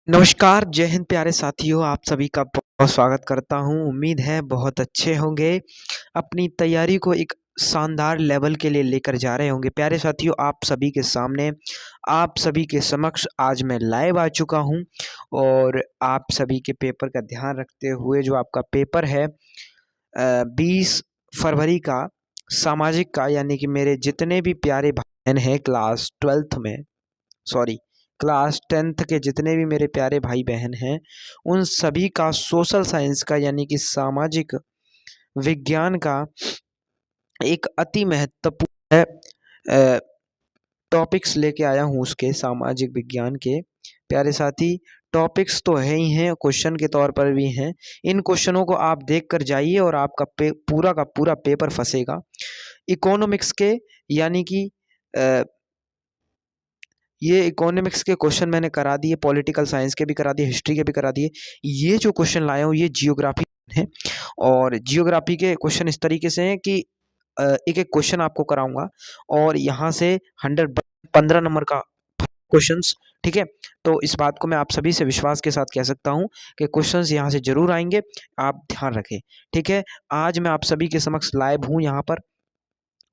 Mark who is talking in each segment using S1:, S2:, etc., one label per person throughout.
S1: नमस्कार, जय हिंद प्यारे साथियों, आप सभी का बहुत स्वागत करता हूँ। उम्मीद है बहुत अच्छे होंगे। अपनी तैयारी को एक शानदार लेवल के लिए लेकर जा रहे होंगे। प्यारे साथियों, आप सभी के सामने, आप सभी के समक्ष आज मैं लाइव आ चुका हूँ और आप सभी के पेपर का ध्यान रखते हुए जो आपका पेपर है 20 फरवरी का सामाजिक का, यानी कि मेरे जितने भी प्यारे बहन हैं क्लास 12th में, सॉरी क्लास 10th के जितने भी मेरे प्यारे भाई बहन हैं, उन सभी का सोशल साइंस का यानी कि सामाजिक विज्ञान का एक अति महत्वपूर्ण टॉपिक्स लेके आया हूँ उसके सामाजिक विज्ञान के। प्यारे साथी, टॉपिक्स तो है ही हैं, क्वेश्चन के तौर पर भी हैं। इन क्वेश्चनों को आप देख कर जाइए और आपका पूरा का पूरा पेपर फंसेगा। इकोनॉमिक्स के यानी कि ये इकोनॉमिक्स के क्वेश्चन मैंने करा दिए, पॉलिटिकल साइंस के भी करा दिए, हिस्ट्री के भी करा दिए। ये जो क्वेश्चन लाया हूँ ये जियोग्राफी है और जियोग्राफी के क्वेश्चन इस तरीके से हैं कि एक एक क्वेश्चन आपको कराऊंगा और यहाँ से 15 नंबर का क्वेश्चंस, ठीक है। तो इस बात को मैं आप सभी से विश्वास के साथ कह सकता हूँ कि क्वेश्चंस यहाँ से जरूर आएंगे, आप ध्यान रखें, ठीक है। आज मैं आप सभी के समक्ष लाइव हूँ यहाँ पर।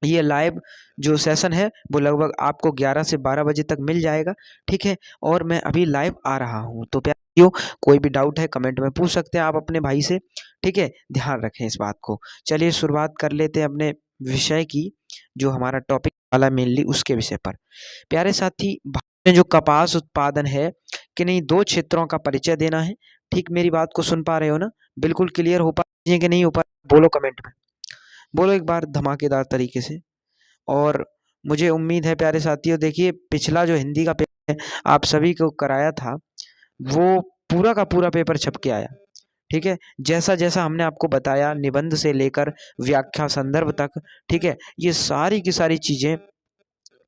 S1: ये लाइव जो सेशन है वो लगभग आपको 11 से 12 बजे तक मिल जाएगा, ठीक है। और मैं अभी लाइव आ रहा हूँ, तो प्यारियों कोई भी डाउट है कमेंट में पूछ सकते हैं आप अपने भाई से, ठीक है। ध्यान रखें इस बात को। चलिए शुरुआत कर लेते हैं अपने विषय की, जो हमारा टॉपिक वाला मेनली उसके विषय पर। प्यारे साथी, भारत में जो कपास उत्पादन है कि नहीं, दो क्षेत्रों का परिचय देना है। ठीक मेरी बात को सुन पा रहे हो ना? बिल्कुल क्लियर हो पा रही है कि नहीं हो पा, बोलो कमेंट में, बोलो एक बार धमाकेदार तरीके से। और मुझे उम्मीद है प्यारे साथियों, देखिए पिछला जो हिंदी का पेपर है आप सभी को कराया था, वो पूरा का पूरा पेपर छप के आया, ठीक है। जैसा जैसा हमने आपको बताया, निबंध से लेकर व्याख्या संदर्भ तक, ठीक है, ये सारी की सारी चीजें,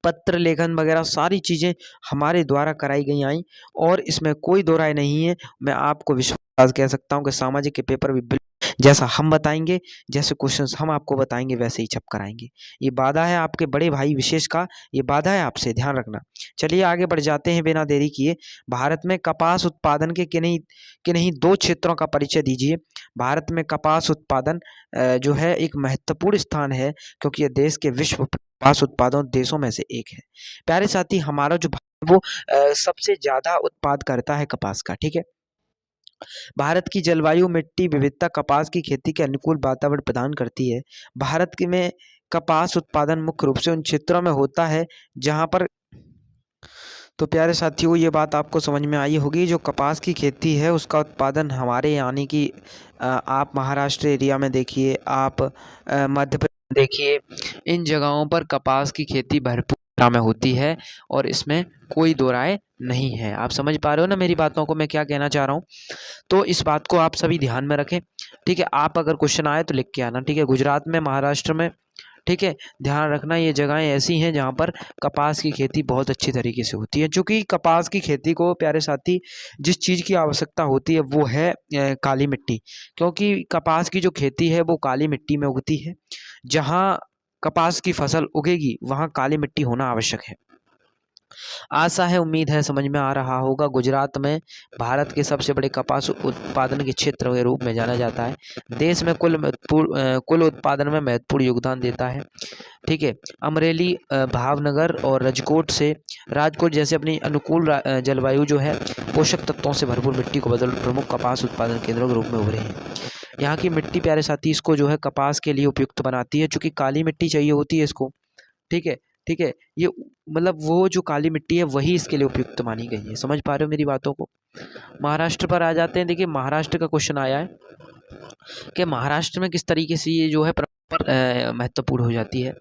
S1: पत्र लेखन वगैरह सारी चीजें हमारे द्वारा कराई गई आई और इसमें कोई दो राय नहीं है। मैं आपको विश्वास कह सकता हूँ कि सामाजिक के पेपर भी जैसा हम बताएंगे, जैसे क्वेश्चंस हम आपको बताएंगे वैसे ही छप कराएंगे। ये वादा है आपके बड़े भाई विशेष का, ये वादा है आपसे, ध्यान रखना। चलिए आगे बढ़ जाते हैं बिना देरी किए। भारत में कपास उत्पादन के किन्हीं दो क्षेत्रों का परिचय दीजिए। भारत में कपास उत्पादन जो है एक महत्वपूर्ण स्थान है, क्योंकि यह देश के विश्व कपास उत्पादन देशों में से एक है। प्यारे साथी, हमारा जो भारत है वो सबसे ज्यादा उत्पाद करता है कपास का, ठीक है। भारत की जलवायु, मिट्टी विविधता कपास की खेती के अनुकूल वातावरण प्रदान करती है। भारत में कपास उत्पादन मुख्य रूप से उन क्षेत्रों में होता है जहां पर, तो प्यारे साथियों ये बात आपको समझ में आई होगी, जो कपास की खेती है उसका उत्पादन हमारे यानी कि आप महाराष्ट्र एरिया में देखिए, आप मध्य प्रदेश देखिए, इन जगहों पर कपास की खेती भरपूर मात्रा में होती है और इसमें कोई दो राय नहीं है। आप समझ पा रहे हो ना मेरी बातों को, मैं क्या कहना चाह रहा हूँ? तो इस बात को आप सभी ध्यान में रखें, ठीक है। आप अगर क्वेश्चन आए तो लिख के आना, ठीक है। गुजरात में, महाराष्ट्र में, ठीक है, ध्यान रखना ये जगहें ऐसी हैं जहाँ पर कपास की खेती बहुत अच्छी तरीके से होती है। क्योंकि कपास की खेती को प्यारे साथी जिस चीज़ की आवश्यकता होती है वो है काली मिट्टी। क्योंकि कपास की जो खेती है वो काली मिट्टी में उगती है। जहाँ कपास की फसल उगेगी वहाँ काली मिट्टी होना आवश्यक है। आशा है, उम्मीद है समझ में आ रहा होगा। गुजरात में भारत के सबसे बड़े कपास उत्पादन के क्षेत्र के रूप में जाना जाता है। देश में कुल उत्पादन में महत्वपूर्ण योगदान देता है, ठीक है। अमरेली, भावनगर और राजकोट जैसे अपनी अनुकूल जलवायु जो है पोषक तत्वों से भरपूर मिट्टी को बदल प्रमुख कपास उत्पादन केंद्रों के रूप में उभरे हैं। यहाँ की मिट्टी प्यारे साथी इसको जो है कपास के लिए उपयुक्त बनाती है, चूंकि काली मिट्टी चाहिए होती है इसको, ठीक है, ठीक है। ये मतलब वो जो काली मिट्टी है वही इसके लिए उपयुक्त मानी गई है। समझ पा रहे हो मेरी बातों को? महाराष्ट्र पर आ जाते हैं। देखिए महाराष्ट्र का क्वेश्चन आया है कि महाराष्ट्र में किस तरीके से ये जो है महत्वपूर्ण हो जाती है।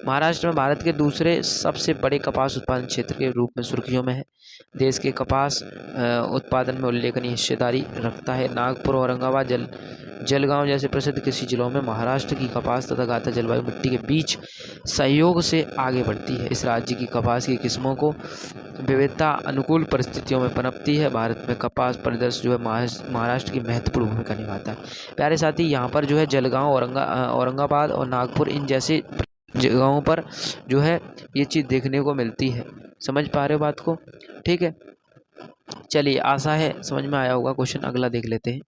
S1: महाराष्ट्र में भारत के दूसरे सबसे बड़े कपास उत्पादन क्षेत्र के रूप में सुर्खियों में है। देश के कपास उत्पादन में उल्लेखनीय हिस्सेदारी रखता है। नागपुर, औरंगाबाद, जलगांव जैसे प्रसिद्ध कृषि जिलों में महाराष्ट्र की कपास तथा गाता जलवायु मिट्टी के बीच सहयोग से आगे बढ़ती है। इस राज्य की कपास की किस्मों को विविधता अनुकूल परिस्थितियों में पनपती है। भारत में कपास परिदृश्य जो है महाराष्ट्र की महत्वपूर्ण भूमिका निभाता है। प्यारे साथी, यहाँ पर जो है जलगांव, औरंगाबाद और नागपुर, इन जैसे जगहों पर जो है ये चीज़ देखने को मिलती है। समझ पा रहे हो बात को? ठीक है। चलिए, आशा है समझ में आया होगा क्वेश्चन। अगला देख लेते हैं।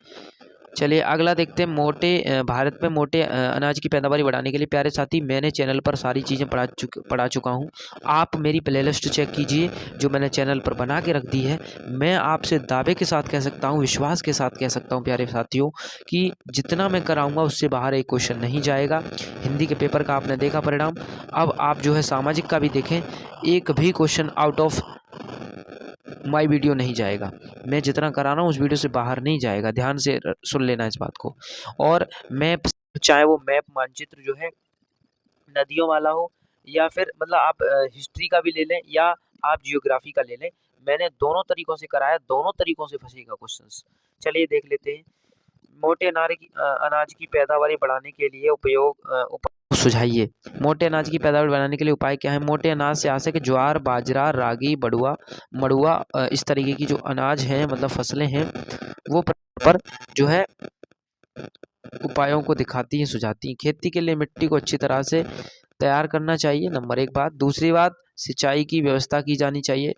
S1: चलिए अगला देखते हैं। भारत में मोटे अनाज की पैदावारी बढ़ाने के लिए प्यारे साथी मैंने चैनल पर सारी चीज़ें पढ़ा चुका हूँ। आप मेरी प्लेलिस्ट चेक कीजिए जो मैंने चैनल पर बना के रख दी है। मैं आपसे दावे के साथ कह सकता हूँ, विश्वास के साथ कह सकता हूँ प्यारे साथियों, कि जितना मैं कराऊंगा उससे बाहर एक क्वेश्चन नहीं जाएगा। हिंदी के पेपर का आपने देखा परिणाम। अब आप जो है सामाजिक का भी देखें, एक भी question out of my video नहीं जाएगा। मैं जितना करा रहा हूँ उस वीडियो से बाहर नहीं जाएगा। ध्यान से सुन लेना इस बात को। और मैप, चाहे वो मैप मानचित्र जो है नदियों वाला हो, या फिर मतलब आप हिस्ट्री का भी ले लें, या आप जियोग्राफी का ले लें, मैंने दोनों तरीकों से कराया, दोनों तरीकों से फंसेगा क्वेश्चंस। चलिए देख लेते हैं। मोटे अनाज की पैदावारी बढ़ाने के लिए उपाय सुझाइए। मोटे अनाज की पैदावार बढ़ाने के लिए उपाय क्या है? मोटे अनाज से आ सके ज्वार, बाजरा, रागी, बड़ुआ, मड़ुआ, इस तरीके की जो अनाज हैं, मतलब फसलें हैं, वो पर जो है उपायों को दिखाती हैं, सुझाती हैं। खेती के लिए मिट्टी को अच्छी तरह से तैयार करना चाहिए, नंबर 1 बात। दूसरी बात, सिंचाई की व्यवस्था की जानी चाहिए।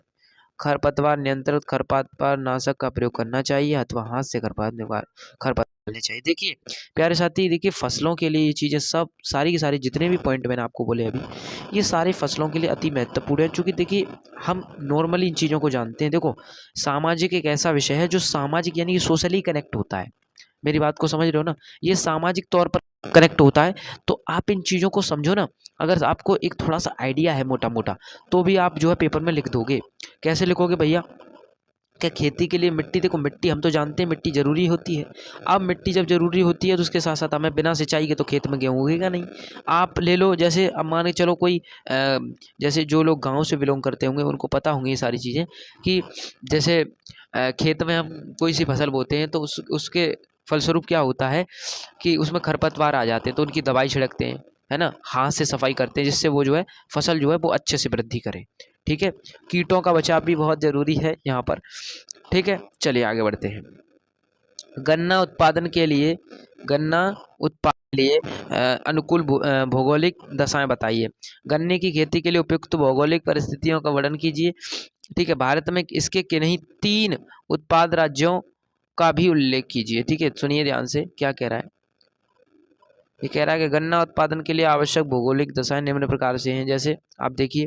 S1: खरपतवार नियंत्रित खरपतवार नाशक का प्रयोग करना चाहिए अथवा हाथ से खरपतवार डालने चाहिए। देखिए प्यारे साथी, देखिए फसलों के लिए ये चीज़ें सब सारी की सारी जितने भी पॉइंट मैंने आपको बोले अभी, ये सारे फसलों के लिए अति महत्वपूर्ण है। क्योंकि देखिए हम नॉर्मली इन चीज़ों को जानते हैं। देखो सामाजिक एक ऐसा विषय है जो सामाजिक यानी कि सोशली कनेक्ट होता है। मेरी बात को समझ रहे हो ना? ये सामाजिक तौर पर कनेक्ट होता है। तो आप इन चीज़ों को समझो ना। अगर आपको एक थोड़ा सा आइडिया है मोटा मोटा, तो भी आप जो है पेपर में लिख दोगे। कैसे लिखोगे भैया? क्या खेती के लिए मिट्टी, देखो मिट्टी हम तो जानते हैं मिट्टी ज़रूरी होती है। अब मिट्टी जब ज़रूरी होती है तो उसके साथ साथ हमें बिना सिंचाई के तो खेत में गेहूँ उगेगा नहीं। आप ले लो, जैसे अब मान के चलो कोई जैसे जो लोग गांव से बिलोंग करते होंगे उनको पता होंगी ये सारी चीज़ें, कि जैसे खेत में हम कोई सी फसल बोते हैं तो उसके फलस्वरूप क्या होता है कि उसमें खरपतवार आ जाते हैं, तो उनकी दवाई छिड़कते हैं, है ना, हाथ से सफाई करते हैं, जिससे वो जो है फसल जो है वो अच्छे से वृद्धि करे। ठीक है, कीटों का बचाव भी बहुत ज़रूरी है यहाँ पर। ठीक है, चलिए आगे बढ़ते हैं। गन्ना उत्पादन के लिए अनुकूल भौगोलिक दशाएं बताइए। गन्ने की खेती के लिए उपयुक्त भौगोलिक परिस्थितियों का वर्णन कीजिए। ठीक है, भारत में इसके किन्हीं 3 उत्पाद राज्यों का भी उल्लेख कीजिए। ठीक है, सुनिए ध्यान से क्या कह रहा है। ये कह रहा है कि गन्ना उत्पादन के लिए आवश्यक भौगोलिक दशाएं निम्न प्रकार से हैं। जैसे आप देखिए,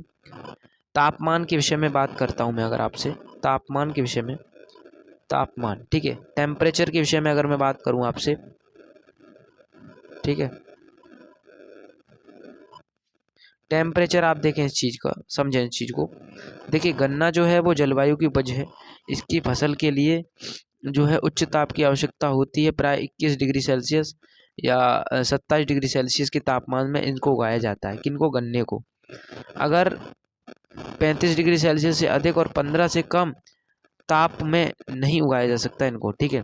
S1: तापमान के विषय में बात करता हूं मैं अगर आपसे, तापमान के विषय में, तापमान, ठीक है, टेम्परेचर के विषय में अगर मैं बात करूं आपसे, ठीक है, टेम्परेचर आप देखें इस चीज़ का, समझें इस चीज़ को। देखिए गन्ना जो है वो जलवायु की उपज है। इसकी फसल के लिए जो है उच्च ताप की आवश्यकता होती है। प्राय 21 डिग्री सेल्सियस या 27 डिग्री सेल्सियस के तापमान में इनको उगाया जाता है। किनको? गन्ने को। अगर 35 डिग्री सेल्सियस से अधिक और 15 से कम ताप में नहीं उगाया जा सकता इनको। ठीक है,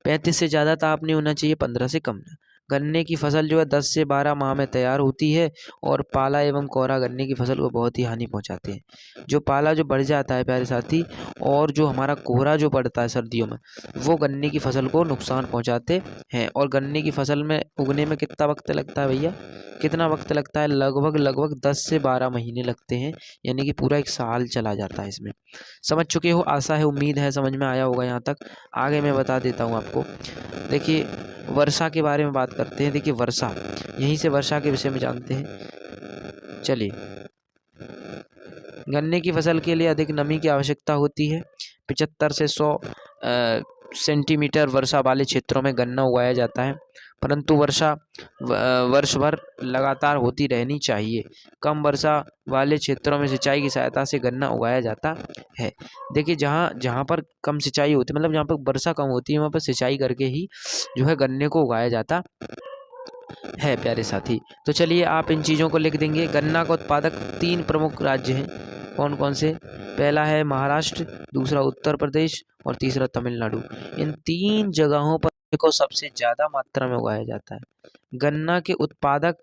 S1: 35 से ज़्यादा ताप नहीं होना चाहिए, 15 से कम। गन्ने की फसल जो है 10 से 12 माह में तैयार होती है, और पाला एवं कोहरा गन्ने की फसल को बहुत ही हानि पहुंचाते हैं। जो पाला जो बढ़ जाता है प्यारे साथी, और जो हमारा कोहरा जो पड़ता है सर्दियों में, वो गन्ने की फसल को नुकसान पहुंचाते हैं। और गन्ने की फसल में उगने में कितना वक्त लगता है भैया? कितना वक्त लगता है? लगभग 10 से 12 महीने लगते हैं, यानी कि पूरा 1 साल चला जाता है इसमें। समझ चुके हो? आशा है, उम्मीद है समझ में आया होगा यहाँ तक। आगे मैं बता देता हूँ आपको। देखिए वर्षा के बारे में बात करते हैं। देखिए वर्षा, यहीं से वर्षा के विषय में जानते हैं। चलिए, गन्ने की फसल के लिए अधिक नमी की आवश्यकता होती है। 75 से 100 सेंटीमीटर वर्षा वाले क्षेत्रों में गन्ना उगाया जाता है, परंतु वर्षा वर्ष भर लगातार होती रहनी चाहिए। कम वर्षा वाले क्षेत्रों में सिंचाई की सहायता से गन्ना उगाया जाता है। देखिए जहाँ जहाँ पर कम सिंचाई होती है, मतलब जहाँ पर वर्षा कम होती है, वहाँ पर सिंचाई करके ही जो है गन्ने को उगाया जाता है प्यारे साथी। तो चलिए आप इन चीज़ों को लिख देंगे। गन्ना का उत्पादक 3 प्रमुख राज्य हैं। कौन कौन से? पहला है महाराष्ट्र, दूसरा उत्तर प्रदेश, और तीसरा तमिलनाडु। इन 3 जगहों पर को सबसे ज़्यादा मात्रा में उगाया जाता है। गन्ना के उत्पादक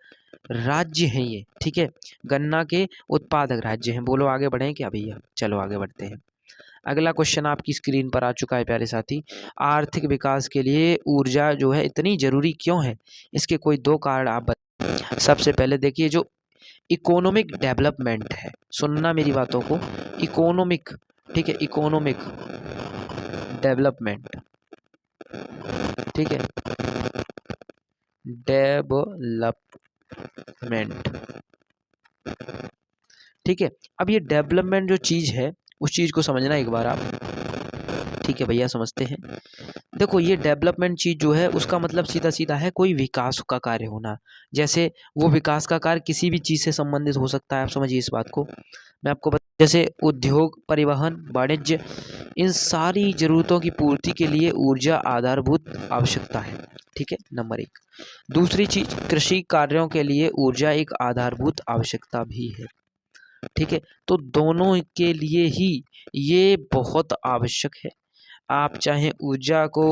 S1: राज्य हैं ये। ठीक है, गन्ना के उत्पादक राज्य हैं। बोलो आगे बढ़ें क्या भैया? चलो आगे बढ़ते हैं। अगला क्वेश्चन आपकी स्क्रीन पर आ चुका है प्यारे साथी। आर्थिक विकास के लिए ऊर्जा जो है इतनी जरूरी क्यों है? इसके कोई 2 कारण आप बताइए। सबसे पहले देखिए, जो इकोनॉमिक डेवलपमेंट है, सुनना मेरी बातों को, इकोनॉमिक ठीक है, इकोनॉमिक डेवलपमेंट, ठीक है, डेवलपमेंट, ठीक है। अब ये डेवलपमेंट जो चीज़ है उस चीज़ को समझना एक बार आप, ठीक है भैया, समझते हैं। देखो ये डेवलपमेंट चीज़ जो है उसका मतलब सीधा सीधा है कोई विकास का कार्य होना। जैसे वो विकास का कार्य किसी भी चीज़ से संबंधित हो सकता है, आप समझिए इस बात को। मैं आपको जैसे उद्योग, परिवहन, वाणिज्य, इन सारी ज़रूरतों की पूर्ति के लिए ऊर्जा आधारभूत आवश्यकता है, ठीक है, नंबर 1। दूसरी चीज़, कृषि कार्यों के लिए ऊर्जा एक आधारभूत आवश्यकता भी है, ठीक है। तो दोनों के लिए ही ये बहुत आवश्यक है। आप चाहे ऊर्जा को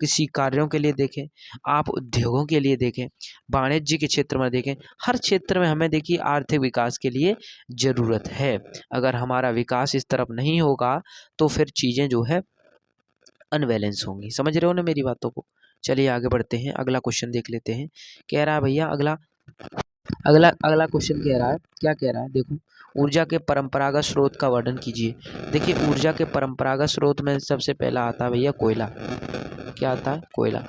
S1: किसी कार्यों के लिए देखें, आप उद्योगों के लिए देखें, वाणिज्य के क्षेत्र में देखें, हर क्षेत्र में हमें देखिए आर्थिक विकास के लिए ज़रूरत है। अगर हमारा विकास इस तरफ नहीं होगा तो फिर चीज़ें जो है अनबैलेंस होंगी। समझ रहे हो ना मेरी बातों को। चलिए आगे बढ़ते हैं, अगला क्वेश्चन देख लेते हैं। कह रहा है भैया अगला अगला अगला क्वेश्चन कह रहा है, क्या कह रहा है देखो, ऊर्जा के परंपरागत स्रोत का वर्णन कीजिए। देखिए ऊर्जा के परंपरागत स्रोत में सबसे पहला आता है भैया कोयला। क्या आता है? कोयला।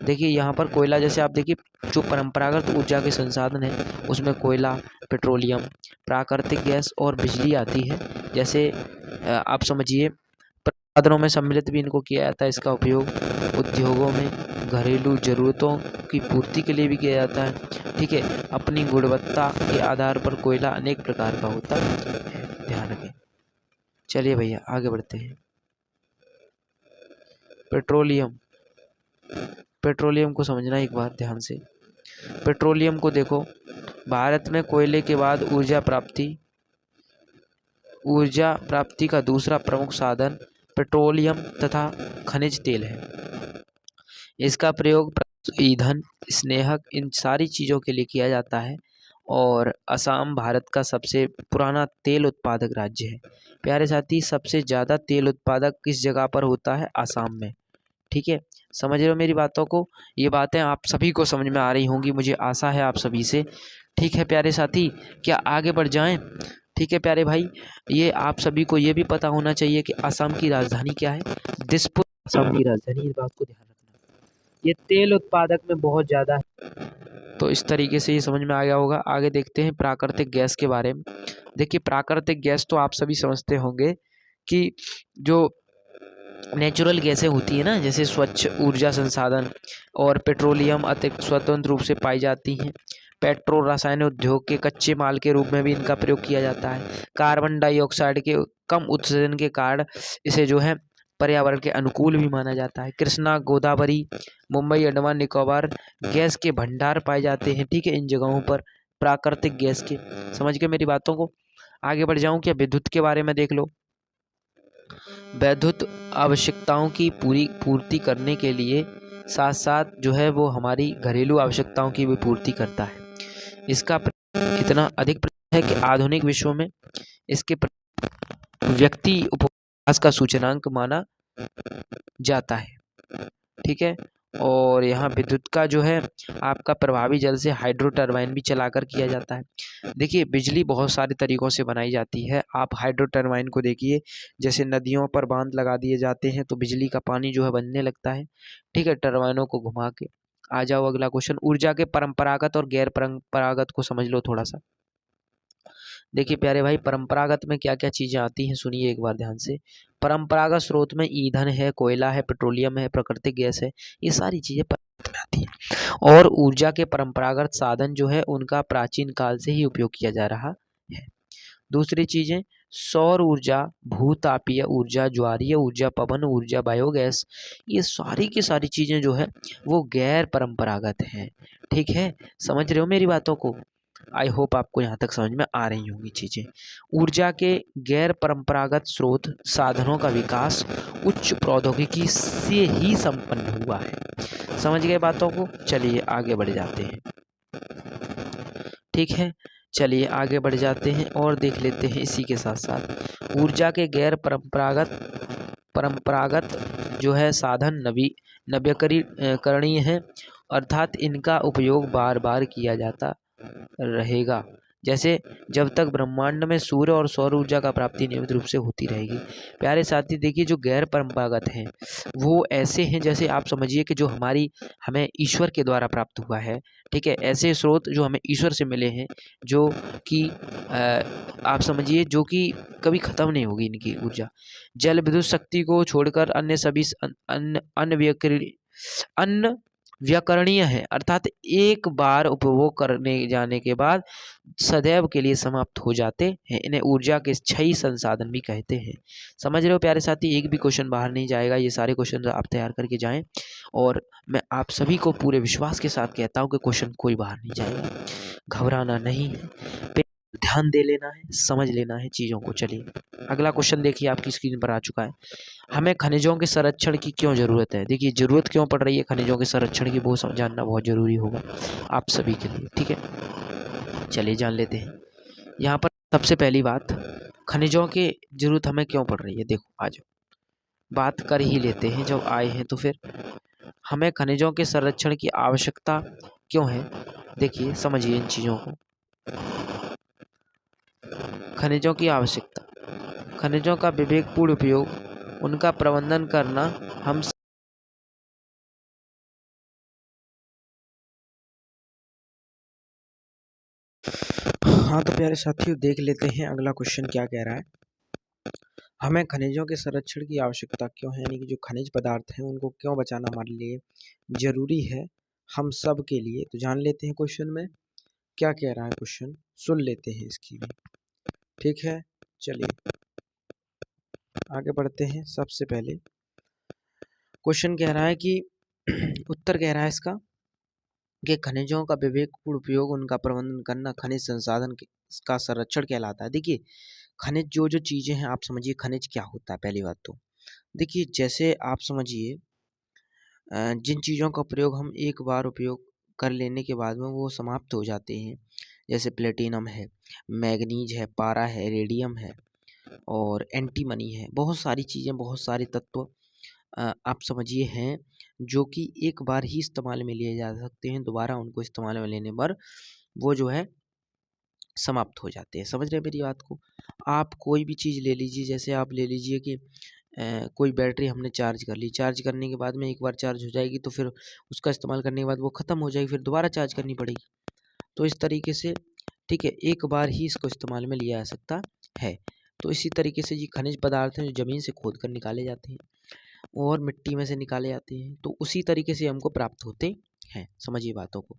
S1: देखिए यहाँ पर कोयला, जैसे आप देखिए जो परंपरागत ऊर्जा के संसाधन है उसमें कोयला, पेट्रोलियम, प्राकृतिक गैस और बिजली आती है। जैसे आप समझिए साधनों में सम्मिलित भी इनको किया जाता है। इसका उपयोग उद्योगों में घरेलू ज़रूरतों की पूर्ति के लिए भी किया जाता है, ठीक है। अपनी गुणवत्ता के आधार पर कोयला अनेक प्रकार का होता है, ध्यान रखें। चलिए भैया आगे बढ़ते हैं। पेट्रोलियम, पेट्रोलियम को समझना एक बार ध्यान से। पेट्रोलियम को देखो, भारत में कोयले के बाद ऊर्जा प्राप्ति का दूसरा प्रमुख साधन पेट्रोलियम तथा खनिज तेल है। इसका प्रयोग ईंधन, स्नेहक, इन सारी चीज़ों के लिए किया जाता है। और असम भारत का सबसे पुराना तेल उत्पादक राज्य है। प्यारे साथी, सबसे ज़्यादा तेल उत्पादक किस जगह पर होता है? असम में, ठीक है। समझ रहे हो मेरी बातों को। ये बातें आप सभी को समझ में आ रही होंगी, मुझे आशा है आप सभी से, ठीक है प्यारे साथी। क्या आगे बढ़ जाएं? ठीक है प्यारे भाई, ये आप सभी को ये भी पता होना चाहिए कि असम की राजधानी क्या है? दिसपुर असम की राजधानी, इस बात को ध्यान रखना। ये तेल उत्पादक में बहुत ज़्यादा है। तो इस तरीके से ये समझ में आ गया होगा। आगे देखते हैं प्राकृतिक गैस के बारे में। देखिए प्राकृतिक गैस तो आप सभी समझते होंगे कि जो नेचुरल गैसें होती है ना, जैसे स्वच्छ ऊर्जा संसाधन और पेट्रोलियम अतिरिक्त स्वतंत्र रूप से पाई जाती हैं। पेट्रो रसायन उद्योग के कच्चे माल के रूप में भी इनका प्रयोग किया जाता है। कार्बन डाइऑक्साइड के कम उत्सर्जन के कारण इसे जो है पर्यावरण के अनुकूल भी माना जाता है। कृष्णा, गोदावरी, मुंबई, अंडमान निकोबार गैस के भंडार पाए जाते हैं, ठीक है, इन जगहों पर प्राकृतिक गैस के। समझ के मेरी बातों को। आगे बढ़ जाऊं क्या? विद्युत के बारे में देख लो। विद्युत आवश्यकताओं की पूर्ति करने के लिए साथ साथ जो है वो हमारी घरेलू आवश्यकताओं की भी पूर्ति करता है। इसका इतना अधिक है कि आधुनिक विश्व में इसके व्यक्ति उपभोग का सूचकांक माना जाता है, ठीक है। और यहाँ विद्युत का जो है आपका प्रभावी जल से हाइड्रो टरबाइन भी चलाकर किया जाता है। देखिए बिजली बहुत सारे तरीक़ों से बनाई जाती है। आप हाइड्रो टरबाइन को देखिए, जैसे नदियों पर बांध लगा दिए जाते हैं तो बिजली का पानी जो है बनने लगता है, ठीक है, टरबाइनों को घुमा के। आ जाओ अगला क्वेश्चन, ऊर्जा के परंपरागत और गैर परंपरागत को समझ लो थोड़ा सा। देखिए प्यारे भाई, परंपरागत में क्या क्या चीज़ें आती हैं सुनिए एक बार ध्यान से। परंपरागत स्रोत में ईंधन है, कोयला है, पेट्रोलियम है, प्राकृतिक गैस है, ये सारी चीज़ें परंपरागत में आती हैं। और ऊर्जा के परंपरागत साधन जो है उनका प्राचीन काल से ही उपयोग किया जा रहा है। दूसरी चीज़ें, सौर ऊर्जा, भूतापीय ऊर्जा, ज्वारीय ऊर्जा, पवन ऊर्जा, बायोगैस, ये सारी की सारी चीज़ें जो है वो गैर परंपरागत हैं, ठीक है। समझ रहे हो मेरी बातों को? आई होप आपको यहाँ तक समझ में आ रही होंगी चीज़ें। ऊर्जा के गैर परंपरागत स्रोत साधनों का विकास उच्च प्रौद्योगिकी से ही संपन्न हुआ है। समझ गए बातों को? चलिए आगे बढ़ जाते हैं, ठीक है। चलिए आगे बढ़ जाते हैं और देख लेते हैं इसी के साथ साथ ऊर्जा के गैर परंपरागत जो है साधन नवीकरणीय है, अर्थात इनका उपयोग बार बार किया जाता रहेगा, जैसे जब तक ब्रह्मांड में सूर्य और सौर ऊर्जा का प्राप्ति नियमित रूप से होती रहेगी। प्यारे साथी देखिए, जो गैर परंपरागत हैं वो ऐसे हैं, जैसे आप समझिए कि जो हमें ईश्वर के द्वारा प्राप्त हुआ है, ठीक है, ऐसे स्रोत जो हमें ईश्वर से मिले हैं, जो कि आप समझिए जो कि कभी खत्म नहीं होगी इनकी ऊर्जा। जल विद्युत शक्ति को छोड़कर अन्य सभी अन्न व्यकरणीय है, अर्थात एक बार उपभोग करने जाने के बाद सदैव के लिए समाप्त हो जाते हैं। इन्हें ऊर्जा के क्षयी संसाधन भी कहते हैं। समझ रहे हो प्यारे साथी, एक भी क्वेश्चन बाहर नहीं जाएगा, ये सारे क्वेश्चन आप तैयार करके जाएं। और मैं आप सभी को पूरे विश्वास के साथ कहता हूँ कि क्वेश्चन कोई बाहर नहीं जाएगा, घबराना नहीं है, ध्यान दे लेना है, समझ लेना है चीज़ों को। चलिए अगला क्वेश्चन देखिए, आपकी स्क्रीन पर आ चुका है। हमें खनिजों के संरक्षण की क्यों ज़रूरत है? देखिए, ज़रूरत क्यों पड़ रही है खनिजों के संरक्षण की, वो जानना बहुत ज़रूरी होगा आप सभी के लिए, ठीक है। चलिए जान लेते हैं। यहाँ पर सबसे पहली बात, खनिजों की ज़रूरत हमें क्यों पड़ रही है। देखो, आज बात कर ही लेते हैं, जब आए हैं तो फिर हमें खनिजों के संरक्षण की आवश्यकता क्यों है। देखिए समझिए इन चीज़ों को। खनिजों की आवश्यकता, खनिजों का विवेकपूर्ण उपयोग, उनका प्रबंधन करना हम हाँ तो प्यारे साथियों, देख लेते हैं अगला क्वेश्चन क्या कह रहा है। हमें खनिजों के संरक्षण की आवश्यकता क्यों है, यानी कि जो खनिज पदार्थ हैं उनको क्यों बचाना हमारे लिए जरूरी है, हम सब के लिए। तो जान लेते हैं क्वेश्चन में क्या कह रहा है, क्वेश्चन सुन लेते हैं इसकी भी, ठीक है। चलिए आगे बढ़ते हैं। सबसे पहले क्वेश्चन कह रहा है कि उत्तर कह रहा है इसका कि खनिजों का विवेकपूर्ण उपयोग, उनका प्रबंधन करना खनिज संसाधन का संरक्षण कहलाता है। देखिए खनिज जो जो चीज़ें हैं, आप समझिए खनिज क्या होता है। पहली बात तो देखिए, जैसे आप समझिए जिन चीज़ों का प्रयोग हम एक बार उपयोग कर लेने के बाद में वो समाप्त हो जाते हैं, जैसे प्लेटिनम है, मैग्नीज है, पारा है, रेडियम है और एंटीमनी है, बहुत सारी चीज़ें, बहुत सारे तत्व आप समझिए हैं जो कि एक बार ही इस्तेमाल में लिए जा सकते हैं, दोबारा उनको इस्तेमाल में लेने पर वो जो है समाप्त हो जाते हैं। समझ रहे हैं मेरी बात को। आप कोई भी चीज़ ले लीजिए, जैसे आप ले लीजिए कि कोई बैटरी हमने चार्ज कर ली, चार्ज करने के बाद में एक बार चार्ज हो जाएगी तो फिर उसका इस्तेमाल करने के बाद वो ख़त्म हो जाएगी, फिर दोबारा चार्ज करनी पड़ेगी। तो इस तरीके से, ठीक है, एक बार ही इसको इस्तेमाल में लिया जा सकता है। तो इसी तरीके से ये खनिज पदार्थ हैं जो ज़मीन से खोद कर निकाले जाते हैं और मिट्टी में से निकाले जाते हैं, तो उसी तरीके से हमको प्राप्त होते हैं। समझिए बातों को।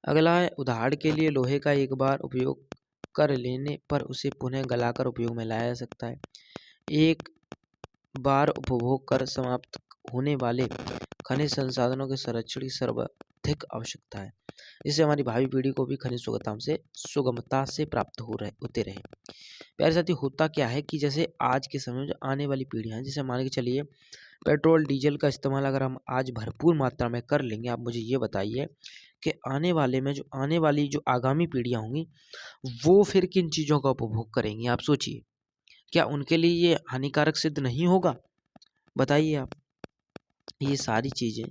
S1: अगला है, उदाहरण के लिए लोहे का एक बार उपयोग कर लेने पर उसे पुनः गलाकर उपयोग में लाया जा सकता है। एक बार उपभोग कर समाप्त होने वाले खनिज संसाधनों के संरक्षण की सर्वाधिक आवश्यकता है, जिससे हमारी भावी पीढ़ी को भी खनिज सुगमता से प्राप्त होते रहे। प्यारे साथी, होता क्या है कि जैसे आज के समय में जो आने वाली पीढ़ियां हैं, जैसे मान के चलिए पेट्रोल डीजल का इस्तेमाल अगर हम आज भरपूर मात्रा में कर लेंगे, आप मुझे ये बताइए कि आने वाली जो आगामी पीढ़ियां होंगी वो फिर किन चीज़ों का उपभोग करेंगी। आप सोचिए, क्या उनके लिए ये हानिकारक सिद्ध नहीं होगा? बताइए आप। ये सारी चीज़ें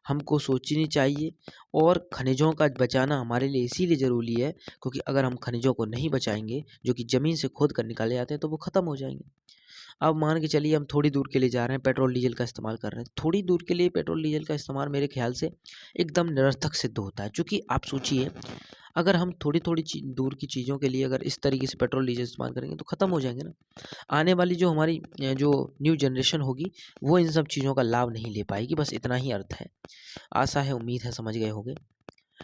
S1: हमको सोचनी चाहिए और खनिजों का बचाना हमारे लिए इसीलिए ज़रूरी है क्योंकि अगर हम खनिजों को नहीं बचाएंगे, जो कि ज़मीन से खोद कर निकाले जाते हैं, तो वो ख़त्म हो जाएंगे। अब मान के चलिए हम थोड़ी दूर के लिए जा रहे हैं, पेट्रोल डीजल का इस्तेमाल कर रहे हैं, थोड़ी दूर के लिए पेट्रोल डीजल का इस्तेमाल मेरे ख्याल से एकदम निरर्थक सिद्ध होता है। क्योंकि आप सोचिए, अगर हम थोड़ी थोड़ी दूर की चीज़ों के लिए अगर इस तरीके से पेट्रोल डीजल इस्तेमाल करेंगे तो ख़त्म हो जाएंगे ना। आने वाली जो हमारी जो न्यू जनरेशन होगी वो इन सब चीज़ों का लाभ नहीं ले पाएगी। बस इतना ही अर्थ है। आशा है, उम्मीद है समझ गए होंगे।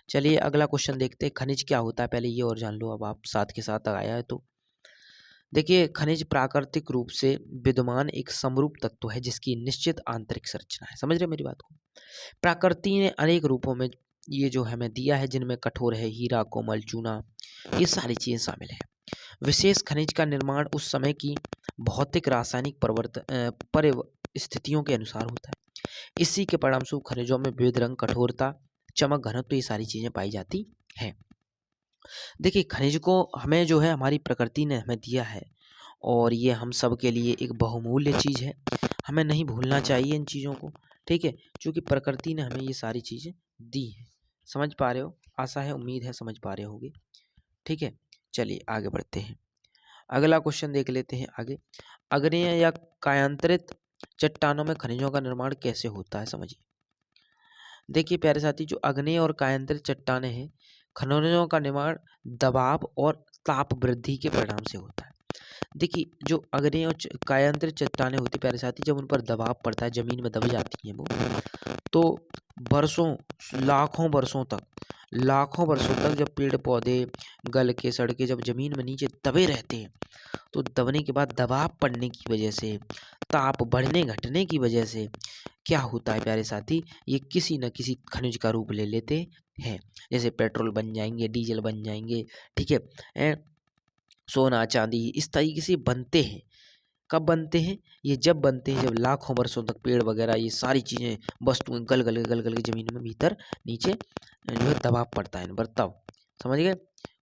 S1: चलिए अगला क्वेश्चन देखते हैं। खनिज क्या होता है, पहले ये और जान लो। अब आप साथ के साथ आया है तो देखिए, खनिज प्राकृतिक रूप से विद्यमान एक समरूप तत्व है जिसकी निश्चित आंतरिक संरचना है। समझ रहे मेरी बात को। प्रकृति ने अनेक रूपों में ये जो हमें दिया है, जिनमें कठोर है, हीरा, कोमल, चूना, ये सारी चीज़ें शामिल है। विशेष खनिज का निर्माण उस समय की भौतिक रासायनिक परिस्थितियों के अनुसार होता है। इसी के परिणामस्वरूप खनिजों में विविध रंग, कठोरता, चमक, घनत्व, ये सारी चीज़ें पाई जाती हैं। देखिए, खनिज को हमें जो है हमारी प्रकृति ने हमें दिया है और ये हम सब के लिए एक बहुमूल्य चीज़ है। हमें नहीं भूलना चाहिए इन चीज़ों को, ठीक है, क्योंकि प्रकृति ने हमें ये सारी चीज़ें दी हैं। समझ पा रहे हो? आशा है, उम्मीद है समझ पा रहे होगे। ठीक है, चलिए आगे बढ़ते हैं। अगला क्वेश्चन देख लेते हैं आगे। आग्नेय या कायांतरित चट्टानों में खनिजों का निर्माण कैसे होता है, समझिए। देखिए प्यारे साथी, जो आग्नेय और कायांतरित चट्टानें हैं, खनिजों का निर्माण दबाव और ताप वृद्धि के परिणाम से होता है। देखिए जो आग्नेय और कायांतरित चट्टानें होती है प्यारे साथी, जब उन पर दबाव पड़ता है, जमीन में दब जाती हैं वो, तो वर्षों, लाखों वर्षों तक जब पेड़ पौधे गल के सड़ के जब जमीन में नीचे दबे रहते हैं, तो दबने के बाद दबाव पड़ने की वजह से, ताप बढ़ने घटने की वजह से क्या होता है प्यारे साथी, ये किसी न किसी खनिज का रूप ले लेते हैं। जैसे पेट्रोल बन जाएंगे, डीजल बन जाएंगे, ठीक है, सोना चांदी इस तरीके से बनते हैं। कब बनते हैं? ये जब बनते हैं जब लाखों वर्षों तक पेड़ वगैरह ये सारी चीज़ें, वस्तुएं गल गल के जमीन में भीतर नीचे जो है दबाव पड़ता है इन पर, तब। समझ गए?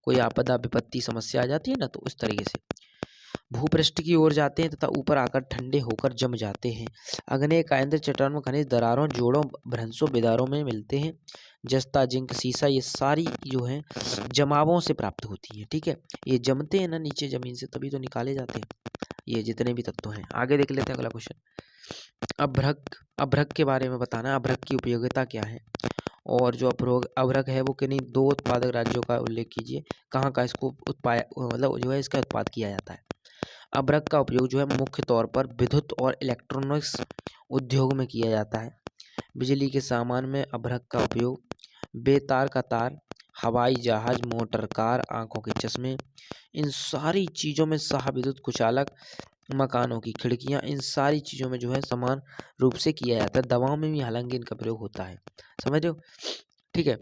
S1: कोई आपदा विपत्ति समस्या आ जाती है ना, तो उस तरीके से भूपृष्ठ की ओर जाते हैं तथा ऊपर आकर ठंडे होकर जम जाते हैं। आग्नेय कायांतरित चट्टानों में खनिज दरारों, जोड़ों, भ्रंशों, बिदारों में मिलते हैं। जस्ता, जिंक, सीसा ये सारी जो है जमावों से प्राप्त होती है। ठीक है, ये जमते हैं ना नीचे जमीन से, तभी तो निकाले जाते हैं ये जितने भी तत्व हैं। आगे देख लेते हैं अगला क्वेश्चन। अभ्रक के बारे में बताना है, अभ्रक की उपयोगिता क्या है, और जो अभ्रक है वो किन्हीं 2 उत्पादक राज्यों का उल्लेख कीजिए, कहाँ का इसको मतलब जो है इसका उत्पाद किया जाता है। अभ्रक का उपयोग जो है मुख्य तौर पर विद्युत और इलेक्ट्रॉनिक्स उद्योग में किया जाता है। बिजली के सामान में अभ्रक का उपयोग बेतार का तार, हवाई जहाज, मोटर कार, आंखों के चश्मे, इन सारी चीज़ों में विद्युत कुचालक, मकानों की खिड़कियां, इन सारी चीज़ों में जो है समान रूप से किया जाता है। दवाओं में भी हालांकि इनका प्रयोग होता है, समझ रहे हो। ठीक है,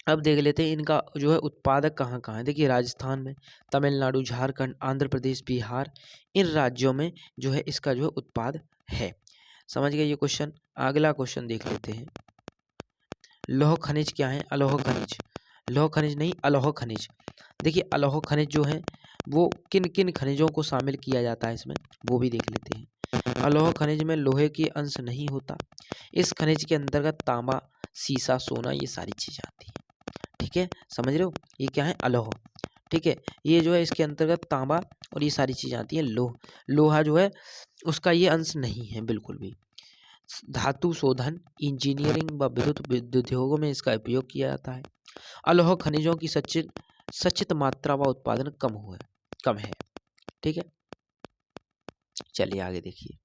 S1: अब देख लेते हैं इनका जो है उत्पादक कहाँ कहाँ है। देखिए राजस्थान में, तमिलनाडु, झारखंड, आंध्र प्रदेश, बिहार, इन राज्यों में जो है इसका जो है उत्पाद है। समझ गए ये क्वेश्चन। अगला क्वेश्चन देख लेते हैं। लौह खनिज क्या है? अलोह खनिज, लौह खनिज नहीं अलोह खनिज। देखिए अलोह खनिज जो है वो किन किन खनिजों को शामिल किया जाता है इसमें, वो भी देख लेते हैं। अलोह खनिज में लोहे की अंश नहीं होता। इस खनिज के अंतर्गत तांबा, सीसा, सोना ये सारी चीजें आती हैं। ठीक है, समझ रहे हो, ये क्या है? अलोह। ठीक है, ये जो है इसके अंतर्गत तांबा और ये सारी चीजें आती हैं। लोहा जो है उसका ये अंश नहीं है बिल्कुल भी। धातु शोधन, इंजीनियरिंग व विद्युत उद्योगों में इसका उपयोग किया जाता है। अलोह खनिजों की सचित मात्रा व उत्पादन कम है। ठीक है, चलिए आगे देखिए।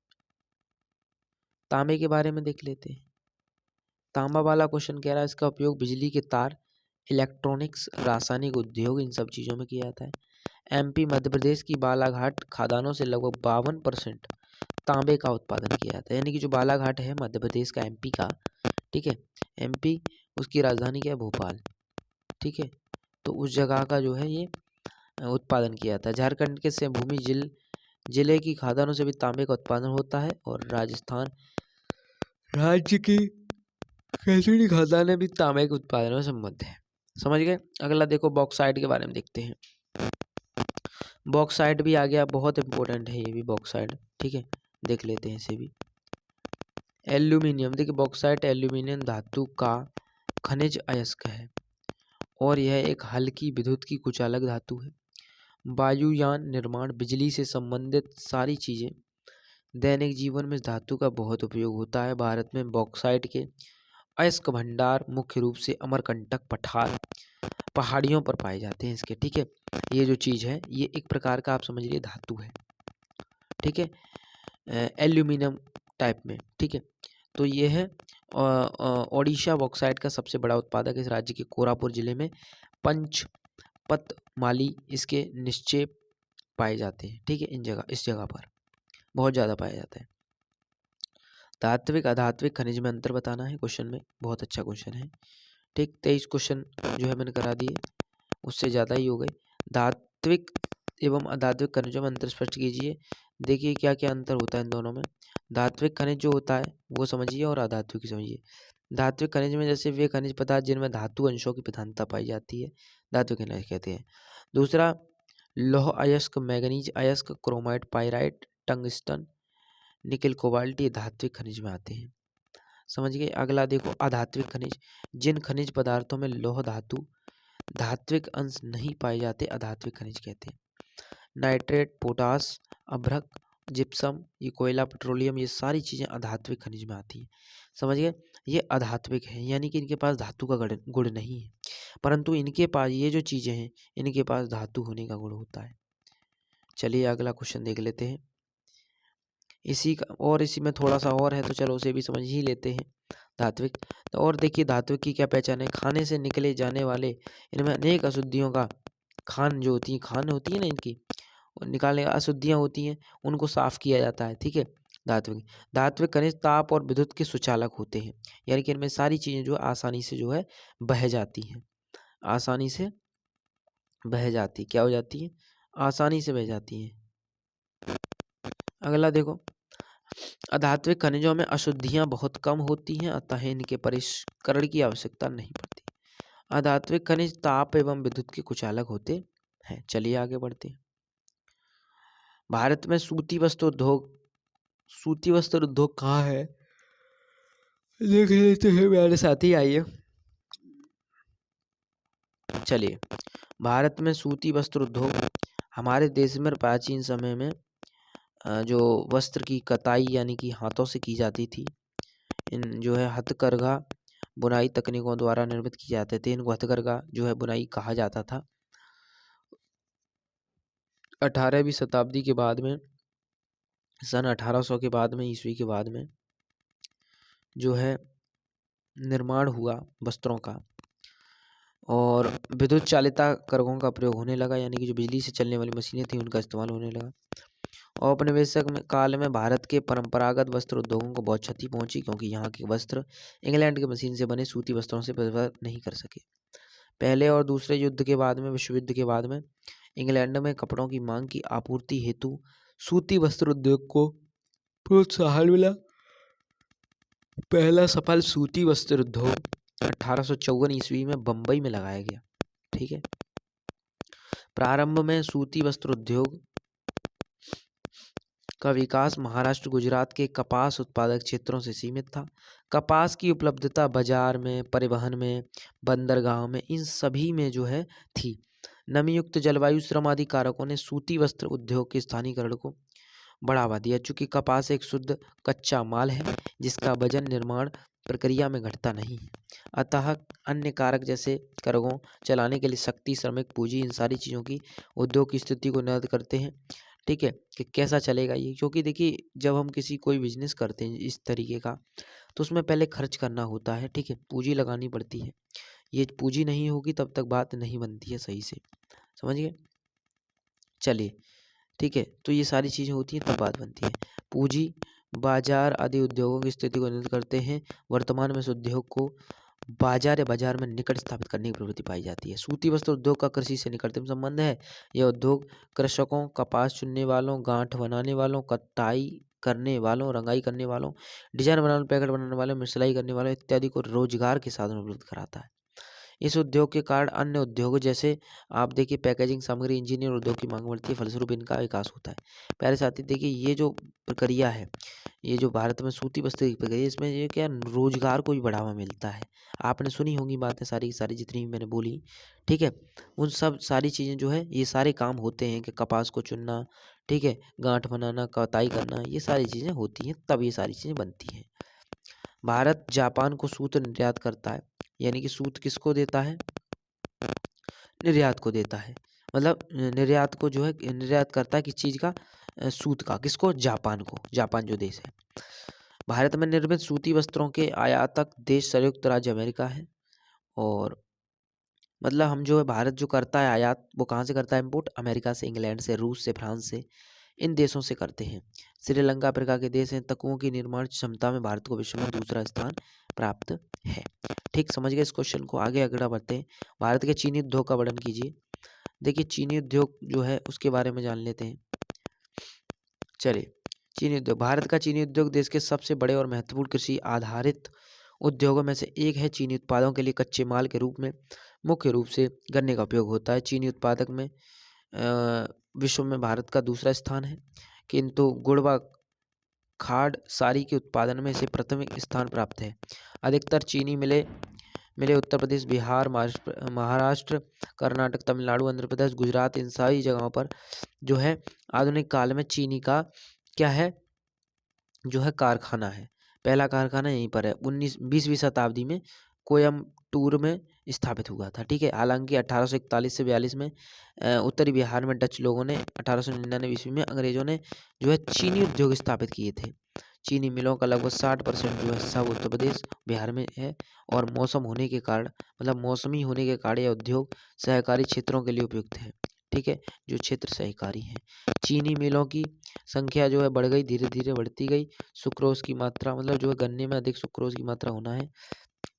S1: तांबे के बारे में देख लेते हैं। तांबा वाला क्वेश्चन कह रहा है इसका उपयोग बिजली के तार, इलेक्ट्रॉनिक्स, रासायनिक उद्योग, इन सब चीज़ों में किया जाता है। एमपी मध्य प्रदेश की बालाघाट खदानों से लगभग 52% तांबे का उत्पादन किया जाता है। यानी कि जो बालाघाट है मध्य प्रदेश का, एमपी का, ठीक है, एमपी, उसकी राजधानी क्या है? भोपाल। ठीक है, तो उस जगह का जो है ये उत्पादन किया जाता है। झारखंड के सिंहभूमि जिले की खदानों से भी तांबे का उत्पादन होता है, और राजस्थान राज्य की कैथोलिक खदानें भी तांबे के उत्पादन में संबद्ध है। समझ गए। अगला देखो बॉक्साइट के बारे में देखते हैं। बॉक्साइट भी आ गया, बहुत इंपॉर्टेंट है ये भी बॉक्साइट। ठीक है, देख लेते हैं इसे भी। एल्यूमिनियम, देखिए बॉक्साइट एल्यूमिनियम धातु का खनिज अयस्क है, और यह एक हल्की विद्युत की कुचालक धातु है। वायुयान, निर्माण, बिजली से संबंधित सारी चीज़ें, दैनिक जीवन में इस धातु का बहुत उपयोग होता है। भारत में बॉक्साइट के अयस्क भंडार मुख्य रूप से अमरकंटक पठार पहाड़ियों पर पाए जाते हैं इसके। ठीक है, ये जो चीज़ है ये एक प्रकार का आप समझिए धातु है। ठीक है, एल्यूमिनियम टाइप में। ठीक है, तो ये है ओडिशा बॉक्साइट का सबसे बड़ा उत्पादक। इस राज्य के कोरापुर जिले में पंचपतमाली इसके निक्षेप पाए जाते हैं। ठीक है, इस जगह पर बहुत ज़्यादा पाया जाता है। धात्विक अधात्विक खनिज में अंतर बताना है क्वेश्चन में, बहुत अच्छा क्वेश्चन है। ठीक, 23 क्वेश्चन जो है मैंने करा दिए, उससे ज़्यादा ही हो गए। धात्विक एवं अधात्विक खनिजों में अंतर स्पष्ट कीजिए। देखिए क्या क्या अंतर होता है इन दोनों में। धात्विक खनिज जो होता है वो समझिए, और अधात्विक समझिए। धात्विक खनिज में जैसे वे खनिज पदार्थ जिनमें धातु अंशों की प्रधानता पाई जाती है, धात्विक खनिज कहते हैं। दूसरा, लौह अयस्क, मैग्नीज अयस्क, chromite, pyrite, tungsten, nickel, cobalt, ये धात्विक खनिज में आते हैं। समझ गए। अगला देखो अधात्विक खनिज, जिन खनिज पदार्थों में लौह धातु धात्विक अंश नहीं पाए जाते अधात्विक खनिज कहते हैं। नाइट्रेट, पोटास, अभ्रक, जिप्सम, ये कोयला, पेट्रोलियम, ये सारी चीज़ें अधात्विक खनिज में आती हैं। समझ गए? ये अधात्विक है, यानी कि इनके पास धातु का गुण नहीं है, परंतु इनके पास ये जो चीज़ें हैं इनके पास धातु होने का गुण होता है। चलिए अगला क्वेश्चन देख लेते हैं। इसी में थोड़ा सा और है, तो चलो उसे भी समझ ही लेते हैं। धात्विक, तो और देखिए धात्विक की क्या पहचान है। खाने से निकले जाने वाले इनमें अनेक अशुद्धियों का खान होती है ना इनकी, निकालने अशुद्धियाँ होती हैं, उनको साफ किया जाता है। ठीक है। धात्विक खनिज ताप और विद्युत के सुचालक होते हैं, यानी कि इनमें सारी चीज़ें जो है आसानी से जो है बह जाती हैं, आसानी से बह जाती, क्या हो जाती है, आसानी से बह जाती हैं। अगला देखो, अधात्विक खनिजों में अशुद्धियाँ बहुत कम होती हैं, अतः इनके परिष्करण की आवश्यकता नहीं पड़ती। अधात्विक खनिज ताप एवं विद्युत के कुचालक होते हैं। चलिए आगे बढ़ते हैं। भारत में सूती वस्त्र उद्योग कहाँ है, देख लेते हैं मेरे साथी, आइए। चलिए, भारत में सूती वस्त्र उद्योग हमारे देश में प्राचीन समय में जो वस्त्र की कताई यानी कि हाथों से की जाती थी, इन जो है हथकरघा बुनाई तकनीकों द्वारा निर्मित किए जाते थे। इनको हथकरघा जो है बुनाई कहा जाता था। 18वीं शताब्दी के बाद में, सन 1800 के बाद में, ईस्वी के बाद में जो है निर्माण हुआ वस्त्रों का, और विद्युत चालिता करघों का प्रयोग होने लगा, यानी कि जो बिजली से चलने वाली मशीनें थी उनका इस्तेमाल होने लगा। औपनिवेशिक काल में भारत के परंपरागत वस्त्र उद्योगों को बहुत क्षति पहुंची, क्योंकि यहाँ के वस्त्र इंग्लैंड के मशीन से बने सूती वस्त्रों से परिवर्तित नहीं कर सके। पहले और दूसरे युद्ध के बाद में, विश्व युद्ध के बाद में, इंग्लैंड में कपड़ों की मांग की आपूर्ति हेतु सूती वस्त्र उद्योग को प्रोत्साहन मिला। पहला सफल सूती वस्त्र उद्योग 1854 ईस्वी में बंबई में लगाया गया। ठीक है। प्रारंभ में सूती वस्त्र उद्योग का विकास महाराष्ट्र, गुजरात के कपास उत्पादक क्षेत्रों से सीमित था। कपास की उपलब्धता बाजार में, परिवहन में, बंदरगाह में, इन सभी में जो है थी। नमीयुक्त जलवायु, श्रम आदि कारकों ने सूती वस्त्र उद्योग के स्थानीयकरण को बढ़ावा दिया। चूंकि कपास एक शुद्ध कच्चा माल है जिसका वजन निर्माण प्रक्रिया में घटता नहीं है, अतः अन्य कारक जैसे करघों चलाने के लिए शक्ति, श्रमिक पूंजी, इन सारी चीज़ों की उद्योग की स्थिति को निर्धारित करते हैं। ठीक है, कि कैसा चलेगा ये, क्योंकि देखिए जब हम कोई बिजनेस करते हैं इस तरीके का, तो उसमें पहले खर्च करना होता है। ठीक है, पूंजी लगानी पड़ती है। ये पूंजी नहीं होगी तब तक बात नहीं बनती है सही से, समझ गए। चलिए ठीक है, तो ये सारी चीज़ें होती हैं तब बात बनती है। पूंजी, बाजार आदि उद्योगों की स्थिति को निर्धारित करते हैं। वर्तमान में इस उद्योग को बाजार में निकट स्थापित करने की प्रवृत्ति पाई जाती है। सूती वस्त्र उद्योग का कृषि से निकटतम संबंध है। यह उद्योग कृषकों, कपास चुनने वालों, गांठ बनाने वालों, कटाई करने वालों, रंगाई करने वालों, डिजाइन बनाने वालों, पैकेट बनाने वालों, मिसलाई करने वालों इत्यादि को रोजगार के साधन उपलब्ध कराता है। इस उद्योग के कारण अन्य उद्योगों जैसे आप देखिए पैकेजिंग सामग्री, इंजीनियर उद्योग की मांग बढ़ती है, फलस्वरूप इनका विकास होता है। प्यारे साथी देखिए, ये जो प्रक्रिया है, ये जो भारत में सूती वस्त्र की प्रक्रिया, इसमें ये क्या रोजगार को भी बढ़ावा मिलता है। आपने सुनी होंगी बातें सारी की सारी जितनी भी मैंने बोली। ठीक है, उन सब सारी चीज़ें जो है, ये सारे काम होते हैं कि कपास को चुनना, ठीक है, गांठ बनाना, कताई करना, ये सारी चीज़ें होती हैं, तब ये सारी चीज़ें बनती हैं। भारत जापान को सूत निर्यात करता है, यानी कि सूत किसको देता है, निर्यात को देता है। मतलब निर्यात को जो है निर्यात करता है किस चीज़ का, सूत का, किसको, जापान को, जापान जो देश है। भारत में निर्मित सूती वस्त्रों के आयातक देश संयुक्त राज्य अमेरिका है। और मतलब हम जो है भारत जो करता है आयात, वो कहाँ से करता है, इम्पोर्ट, अमेरिका से, इंग्लैंड से, रूस से, फ्रांस से, इन देशों से करते हैं। श्रीलंका अफ्रीका के देश हैं। तकुओं की निर्माण क्षमता में भारत को विश्व में दूसरा स्थान प्राप्त है। ठीक, समझ गए इस क्वेश्चन को। आगे अगला बढ़ते हैं। भारत के चीनी उद्योग का वर्णन कीजिए। देखिए चीनी उद्योग जो है उसके बारे में जान लेते हैं। चलिए, चीनी उद्योग, भारत का चीनी उद्योग देश के सबसे बड़े और महत्वपूर्ण कृषि आधारित उद्योगों में से एक है। चीनी उत्पादों के लिए कच्चे माल के रूप में मुख्य रूप से गन्ने का उपयोग होता है। चीनी उत्पादक में विश्व में भारत का दूसरा स्थान है, किंतु गुड़ व खाड़ सारी के उत्पादन में इसे प्रथम स्थान प्राप्त है। अधिकतर चीनी मिलें मिले उत्तर प्रदेश, बिहार, महाराष्ट्र, कर्नाटक, तमिलनाडु, आंध्र प्रदेश, गुजरात, इन सारी जगहों पर जो है आधुनिक काल में चीनी का क्या है जो है कारखाना है। पहला कारखाना यहीं पर है 20वीं शताब्दी में कोयम्बटूर में स्थापित हुआ था। ठीक है, हालांकि 1841 से 42 में उत्तरी बिहार में डच लोगों ने, 1899 ईस्वी में अंग्रेजों ने जो है चीनी उद्योग स्थापित किए थे। चीनी मिलों का लगभग 60% जो है हिस्सा उत्तर प्रदेश, बिहार में है। और मौसम होने के कारण, मतलब मौसमी होने के कारण यह उद्योग सहकारी क्षेत्रों के लिए उपयुक्त है। ठीक है, जो क्षेत्र सहकारी हैं। चीनी मिलों की संख्या जो है बढ़ गई, धीरे धीरे बढ़ती गई। सुक्रोज की मात्रा, मतलब जो है गन्ने में अधिक सुक्रोज की मात्रा होना है।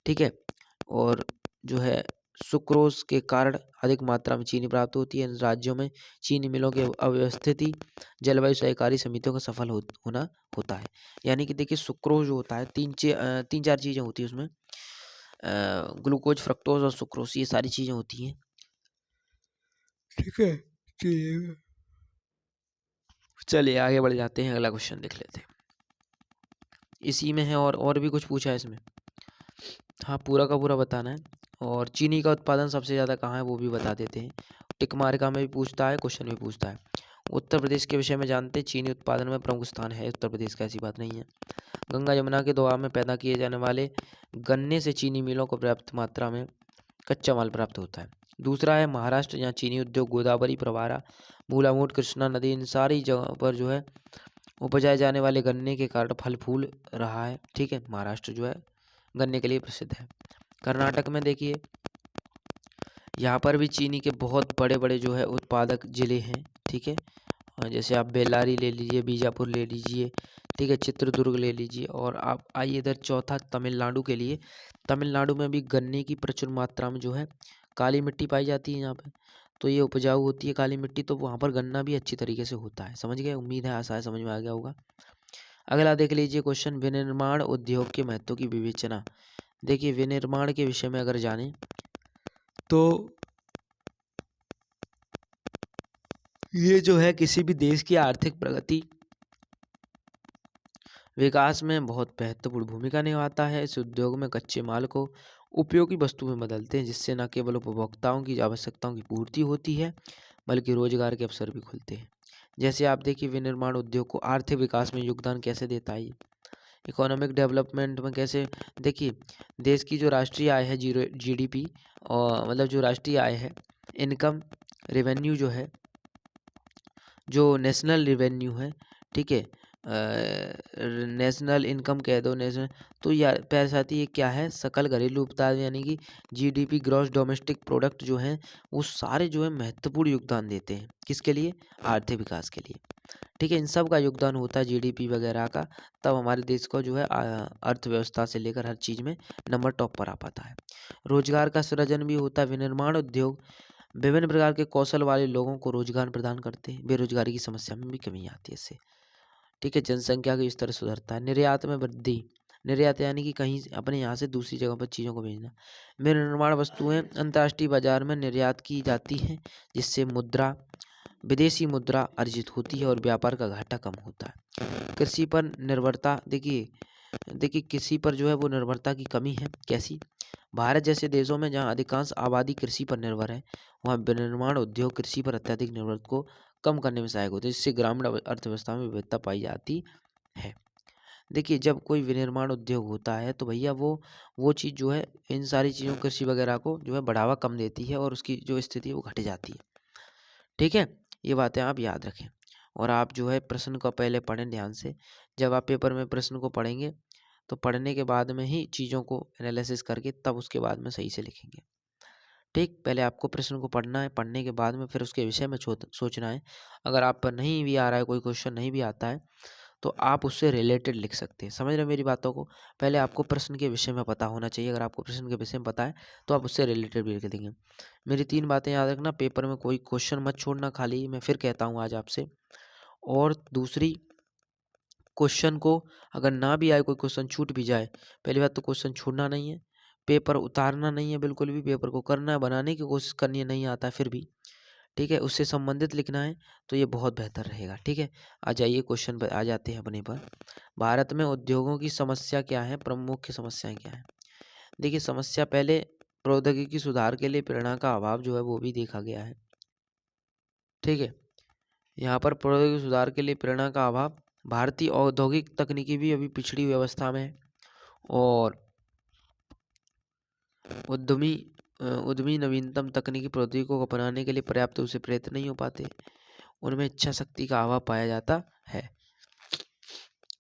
S1: ठीक है, और जो है सुक्रोज के कारण अधिक मात्रा में चीनी प्राप्त होती है। इन राज्यों में चीनी मिलों की अव्यवस्थिति जलवायु सहकारी समितियों का सफल होना होता है। यानी कि देखिए सुक्रोज जो होता है, तीन चार चीज़ें होती हैं उसमें, ग्लूकोज, फ्रक्टोज और सुक्रोज, ये सारी चीज़ें होती हैं। ठीक है, चलिए आगे बढ़ जाते हैं, अगला क्वेश्चन देख लेते हैं। इसी में है और भी कुछ पूछा है इसमें। हाँ, पूरा का पूरा बताना है। और चीनी का उत्पादन सबसे ज़्यादा कहाँ है वो भी बता देते हैं। टिक मार्का में भी पूछता है, क्वेश्चन भी पूछता है। उत्तर प्रदेश के विषय में जानते हैं, चीनी उत्पादन में प्रमुख स्थान है उत्तर प्रदेश का, ऐसी बात नहीं है। गंगा यमुना के दोआब में पैदा किए जाने वाले गन्ने से चीनी मिलों को पर्याप्त मात्रा में कच्चा माल प्राप्त होता है। दूसरा है महाराष्ट्र, जहाँ चीनी उद्योग गोदावरी, प्रवारा, मूलामूठ, कृष्णा नदी, इन सारी जगहों पर जो है उपजाए जाने वाले गन्ने के कारण फल फूल रहा है। ठीक है, महाराष्ट्र जो है गन्ने के लिए प्रसिद्ध है। कर्नाटक में देखिए, यहाँ पर भी चीनी के बहुत बड़े बड़े जो है उत्पादक जिले हैं। ठीक है, जैसे आप बेल्लारी ले लीजिए, बीजापुर ले लीजिए, ठीक है, चित्रदुर्ग ले लीजिए। और आप आइए इधर चौथा तमिलनाडु के लिए। तमिलनाडु में भी गन्ने की प्रचुर मात्रा में जो है काली मिट्टी पाई जाती है यहाँ पे, तो ये उपजाऊ होती है काली मिट्टी, तो वहाँ पर गन्ना भी अच्छी तरीके से होता है। समझ गए, उम्मीद है आशा है समझ में आ गया होगा। अगला देख लीजिए क्वेश्चन, विनिर्माण उद्योग के महत्व की विवेचना। देखिए विनिर्माण के विषय में अगर जाने तो ये जो है किसी भी देश की आर्थिक प्रगति विकास में बहुत महत्वपूर्ण भूमिका निभाता है। इस उद्योग में कच्चे माल को उपयोगी वस्तु में बदलते हैं, जिससे न केवल उपभोक्ताओं की आवश्यकताओं की पूर्ति होती है बल्कि रोजगार के अवसर भी खुलते हैं। जैसे आप देखिए विनिर्माण उद्योग को आर्थिक विकास में योगदान कैसे देता है, इकोनॉमिक डेवलपमेंट में कैसे। देखिए देश की जो राष्ट्रीय आय है, जीडीपी, और मतलब जो राष्ट्रीय आय है, इनकम रेवेन्यू जो है, जो नेशनल रेवेन्यू है, ठीक है, नेशनल इनकम कह दो, नेशनल, तो यार पैसा ये क्या है, सकल घरेलू उत्पाद यानी कि जीडीपी, ग्रॉस डोमेस्टिक प्रोडक्ट जो है, वो सारे जो है महत्वपूर्ण योगदान देते हैं किसके लिए, आर्थिक विकास के लिए। ठीक है, इन सब का योगदान होता है जीडीपी वगैरह का, तब हमारे देश को जो है अर्थव्यवस्था से लेकर हर चीज़ में नंबर टॉप पर आ पाता है। रोजगार का सृजन भी होता है। विनिर्माण उद्योग विभिन्न प्रकार के कौशल वाले लोगों को रोजगार प्रदान करते हैं। बेरोजगारी की समस्या में भी कमी आती है इससे। ठीक है, जनसंख्या के स्तर सुधरता है। निर्यात में वृद्धि, निर्यात यानी कि कहीं अपने यहाँ से दूसरी जगह पर चीज़ों को भेजना। विनिर्माण वस्तुएं अंतर्राष्ट्रीय बाजार में निर्यात की जाती हैं, जिससे विदेशी मुद्रा अर्जित होती है और व्यापार का घाटा कम होता है। कृषि पर निर्भरता, देखिए कृषि पर जो है वो निर्भरता की कमी है। कैसी, भारत जैसे देशों में जहाँ अधिकांश आबादी कृषि पर निर्भर है, वहाँ विनिर्माण उद्योग कृषि पर अत्यधिक निर्भरता को कम करने में सहायक होते हैं, जिससे ग्रामीण अर्थव्यवस्था में विविधता पाई जाती है। देखिए जब कोई विनिर्माण उद्योग होता है तो भैया वो चीज़ जो है इन सारी चीज़ों, कृषि वगैरह को जो है बढ़ावा कम देती है और उसकी जो स्थिति है वो घट जाती है। ठीक है, ये बातें आप याद रखें। और आप जो है प्रश्न को पहले पढ़ें ध्यान से। जब आप पेपर में प्रश्न को पढ़ेंगे तो पढ़ने के बाद में ही चीज़ों को एनालिसिस करके तब उसके बाद में सही से लिखेंगे। ठीक, पहले आपको प्रश्न को पढ़ना है, पढ़ने के बाद में फिर उसके विषय में सोचना है। अगर आप पर नहीं भी आ रहा है, कोई क्वेश्चन नहीं भी आता है, तो आप उससे रिलेटेड लिख सकते हैं। समझ रहे हैं मेरी बातों को। पहले आपको प्रश्न के विषय में पता होना चाहिए। अगर आपको प्रश्न के विषय में पता है तो आप उससे रिलेटेड भी लिख देंगे। मेरी 3 बातें याद रखना, पेपर में कोई क्वेश्चन मत छोड़ना खाली, मैं फिर कहता हूँ आज आपसे। और दूसरी, क्वेश्चन को अगर ना भी आए, कोई क्वेश्चन छूट भी जाए, पहली बात तो क्वेश्चन छोड़ना नहीं है, पेपर उतारना नहीं है, बिल्कुल भी पेपर को करना है, बनाने की कोशिश करनी है, नहीं आता है फिर भी, ठीक है, उससे संबंधित लिखना है, तो ये बहुत बेहतर रहेगा। ठीक है, आ जाइए क्वेश्चन पर आ जाते हैं अपने पर। भारत में उद्योगों की समस्या क्या है, प्रमुख समस्याएं क्या है। देखिए समस्या पहले प्रौद्योगिकी सुधार के लिए प्रेरणा का अभाव जो है वो भी देखा गया है। ठीक है, यहाँ पर प्रौद्योगिकी सुधार के लिए प्रेरणा का अभाव, भारतीय औद्योगिक तकनीकी भी अभी पिछड़ी हुई अवस्था में है और उद्यमी उद्यमी नवीनतम तकनीकी प्रौद्योगिकियों को अपनाने के लिए पर्याप्त रूप से प्रयत्न नहीं हो पाते, उनमें इच्छा शक्ति का अभाव पाया जाता है।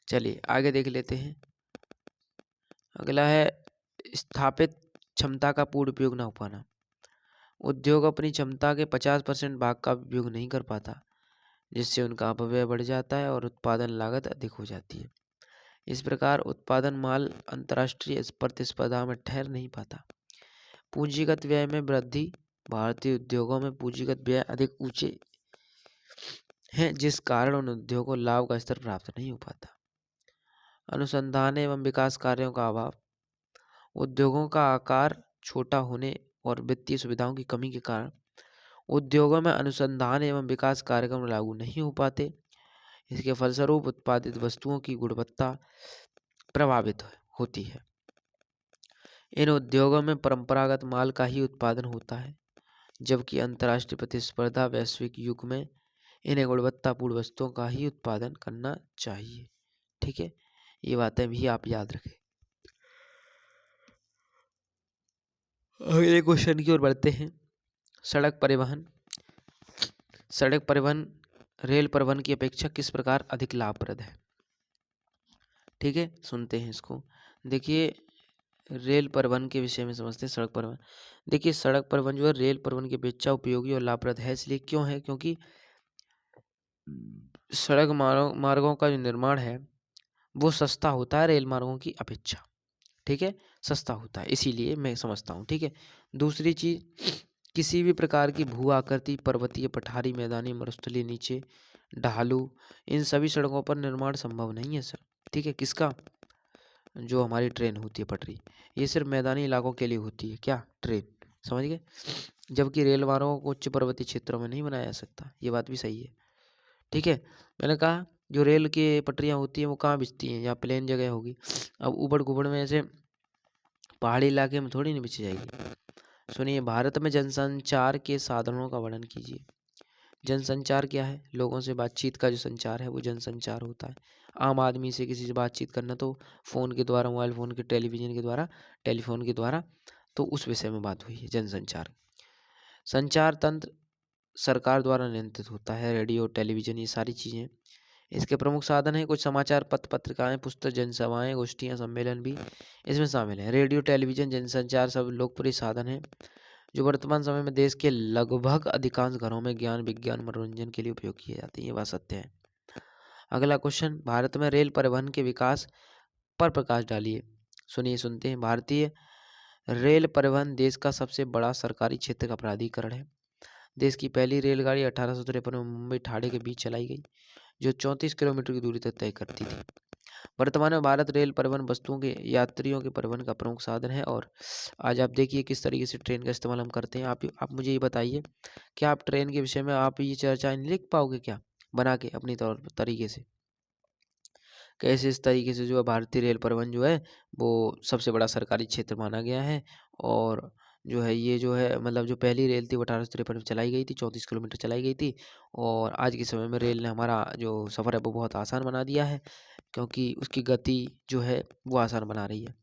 S1: चलिए आगे देख लेते हैं। अगला है स्थापित क्षमता का पूर्ण उपयोग न हो पाना। उद्योग अपनी क्षमता के 50% भाग का उपयोग नहीं कर पाता, जिससे उनका अपव्यय बढ़ जाता है और उत्पादन लागत अधिक हो जाती है। इस प्रकार उत्पादन माल अंतर्राष्ट्रीय प्रतिस्पर्धा में ठहर नहीं पाता। पूंजीगत व्यय में वृद्धि, भारतीय उद्योगों में पूंजीगत व्यय अधिक ऊंचे हैं, जिस कारण उन उद्योगों को लाभ का स्तर प्राप्त नहीं हो पाता। अनुसंधान एवं विकास कार्यों का अभाव, उद्योगों का आकार छोटा होने और वित्तीय सुविधाओं की कमी के कारण उद्योगों में अनुसंधान एवं विकास कार्यक्रम लागू नहीं हो पाते। इसके फलस्वरूप उत्पादित वस्तुओं की गुणवत्ता प्रभावित होती है। इन उद्योगों में परंपरागत माल का ही उत्पादन होता है, जबकि अंतर्राष्ट्रीय प्रतिस्पर्धा वैश्विक युग में इन्हें गुणवत्तापूर्ण वस्तुओं का ही उत्पादन करना चाहिए। ठीक है, ये बातें भी आप याद रखें। अगले क्वेश्चन की ओर बढ़ते हैं। सड़क परिवहन। सड़क परिवहन रेल परिवहन की अपेक्षा किस प्रकार अधिक लाभप्रद है? ठीक है, सुनते हैं इसको। देखिए रेल परिवहन के विषय में समझते हैं। सड़क परिवहन, देखिए सड़क परिवहन जो है रेल परिवहन की अपेक्षा उपयोगी और लाभप्रद है। इसलिए क्यों है? क्योंकि सड़क मार्गों का जो निर्माण है वो सस्ता होता है रेल मार्गों की अपेक्षा। ठीक है, सस्ता होता है, इसीलिए मैं समझता हूँ। ठीक है, दूसरी चीज, किसी भी प्रकार की भू आकृति, पर्वतीय, पठारी, मैदानी, मरुस्थलीय, नीचे ढालू, इन सभी सड़कों पर निर्माण संभव नहीं है सर। ठीक है, किसका? जो हमारी ट्रेन होती है पटरी, ये सिर्फ मैदानी इलाकों के लिए होती है। क्या? ट्रेन, समझ गए? जबकि रेल मार्गों को उच्च पर्वतीय क्षेत्रों में नहीं बनाया जा सकता। ये बात भी सही है। ठीक है, मैंने कहा जो रेल की पटरियाँ होती हैं वो कहाँ बिछती हैं? या प्लेन जगह होगी। अब ऊबड़ घुबड़ में ऐसे पहाड़ी इलाके में थोड़ी नहीं बिछी जाएगी। सुनिए, भारत में जनसंचार के साधनों का वर्णन कीजिए। जनसंचार क्या है? लोगों से बातचीत का जो संचार है वो जनसंचार होता है। आम आदमी से किसी से बातचीत करना तो फ़ोन के द्वारा, मोबाइल फ़ोन के, टेलीविज़न के द्वारा, टेलीफोन के द्वारा, तो उस विषय में बात हुई है जनसंचार। संचार तंत्र सरकार द्वारा नियंत्रित होता है। रेडियो, टेलीविज़न, ये सारी चीज़ें इसके प्रमुख साधन हैं। कुछ समाचार पत्र, पत्रिकाएं, पुस्तक, जनसभाएं, गोष्ठियां, सम्मेलन भी इसमें शामिल हैं। रेडियो, टेलीविज़न, जनसंचार सब लोकप्रिय साधन हैं जो वर्तमान समय में देश के लगभग अधिकांश घरों में ज्ञान, विज्ञान, मनोरंजन के लिए उपयोग किए जाते हैं। ये बात सत्य है। अगला क्वेश्चन, भारत में रेल परिवहन के विकास पर प्रकाश डालिए। सुनिए, सुनते हैं। भारतीय रेल परिवहन देश का सबसे बड़ा सरकारी क्षेत्र का प्राधिकरण है। देश की पहली रेलगाड़ी 1853 में मुंबई ठाणे के बीच चलाई गई, जो 34 किलोमीटर की दूरी तक तय करती थी। वर्तमान में भारत रेल परिवहन वस्तुओं के, यात्रियों के परिवहन का प्रमुख साधन है। और आज आप देखिए किस तरीके से ट्रेन का इस्तेमाल हम करते हैं। आप मुझे ये बताइए, क्या आप ट्रेन के विषय में आप ये चर्चा नहीं लिख पाओगे क्या, बना के अपनी तरीके से? कैसे इस तरीके से जो है भारतीय रेल परिवहन जो है वो सबसे बड़ा सरकारी क्षेत्र माना गया है। और जो है ये जो है मतलब जो पहली रेल थी वो 1853 में चलाई गई थी, 34 किलोमीटर चलाई गई थी। और आज के समय में रेल ने हमारा जो सफ़र है वो बहुत आसान बना दिया है, क्योंकि उसकी गति जो है वो आसान बना रही है।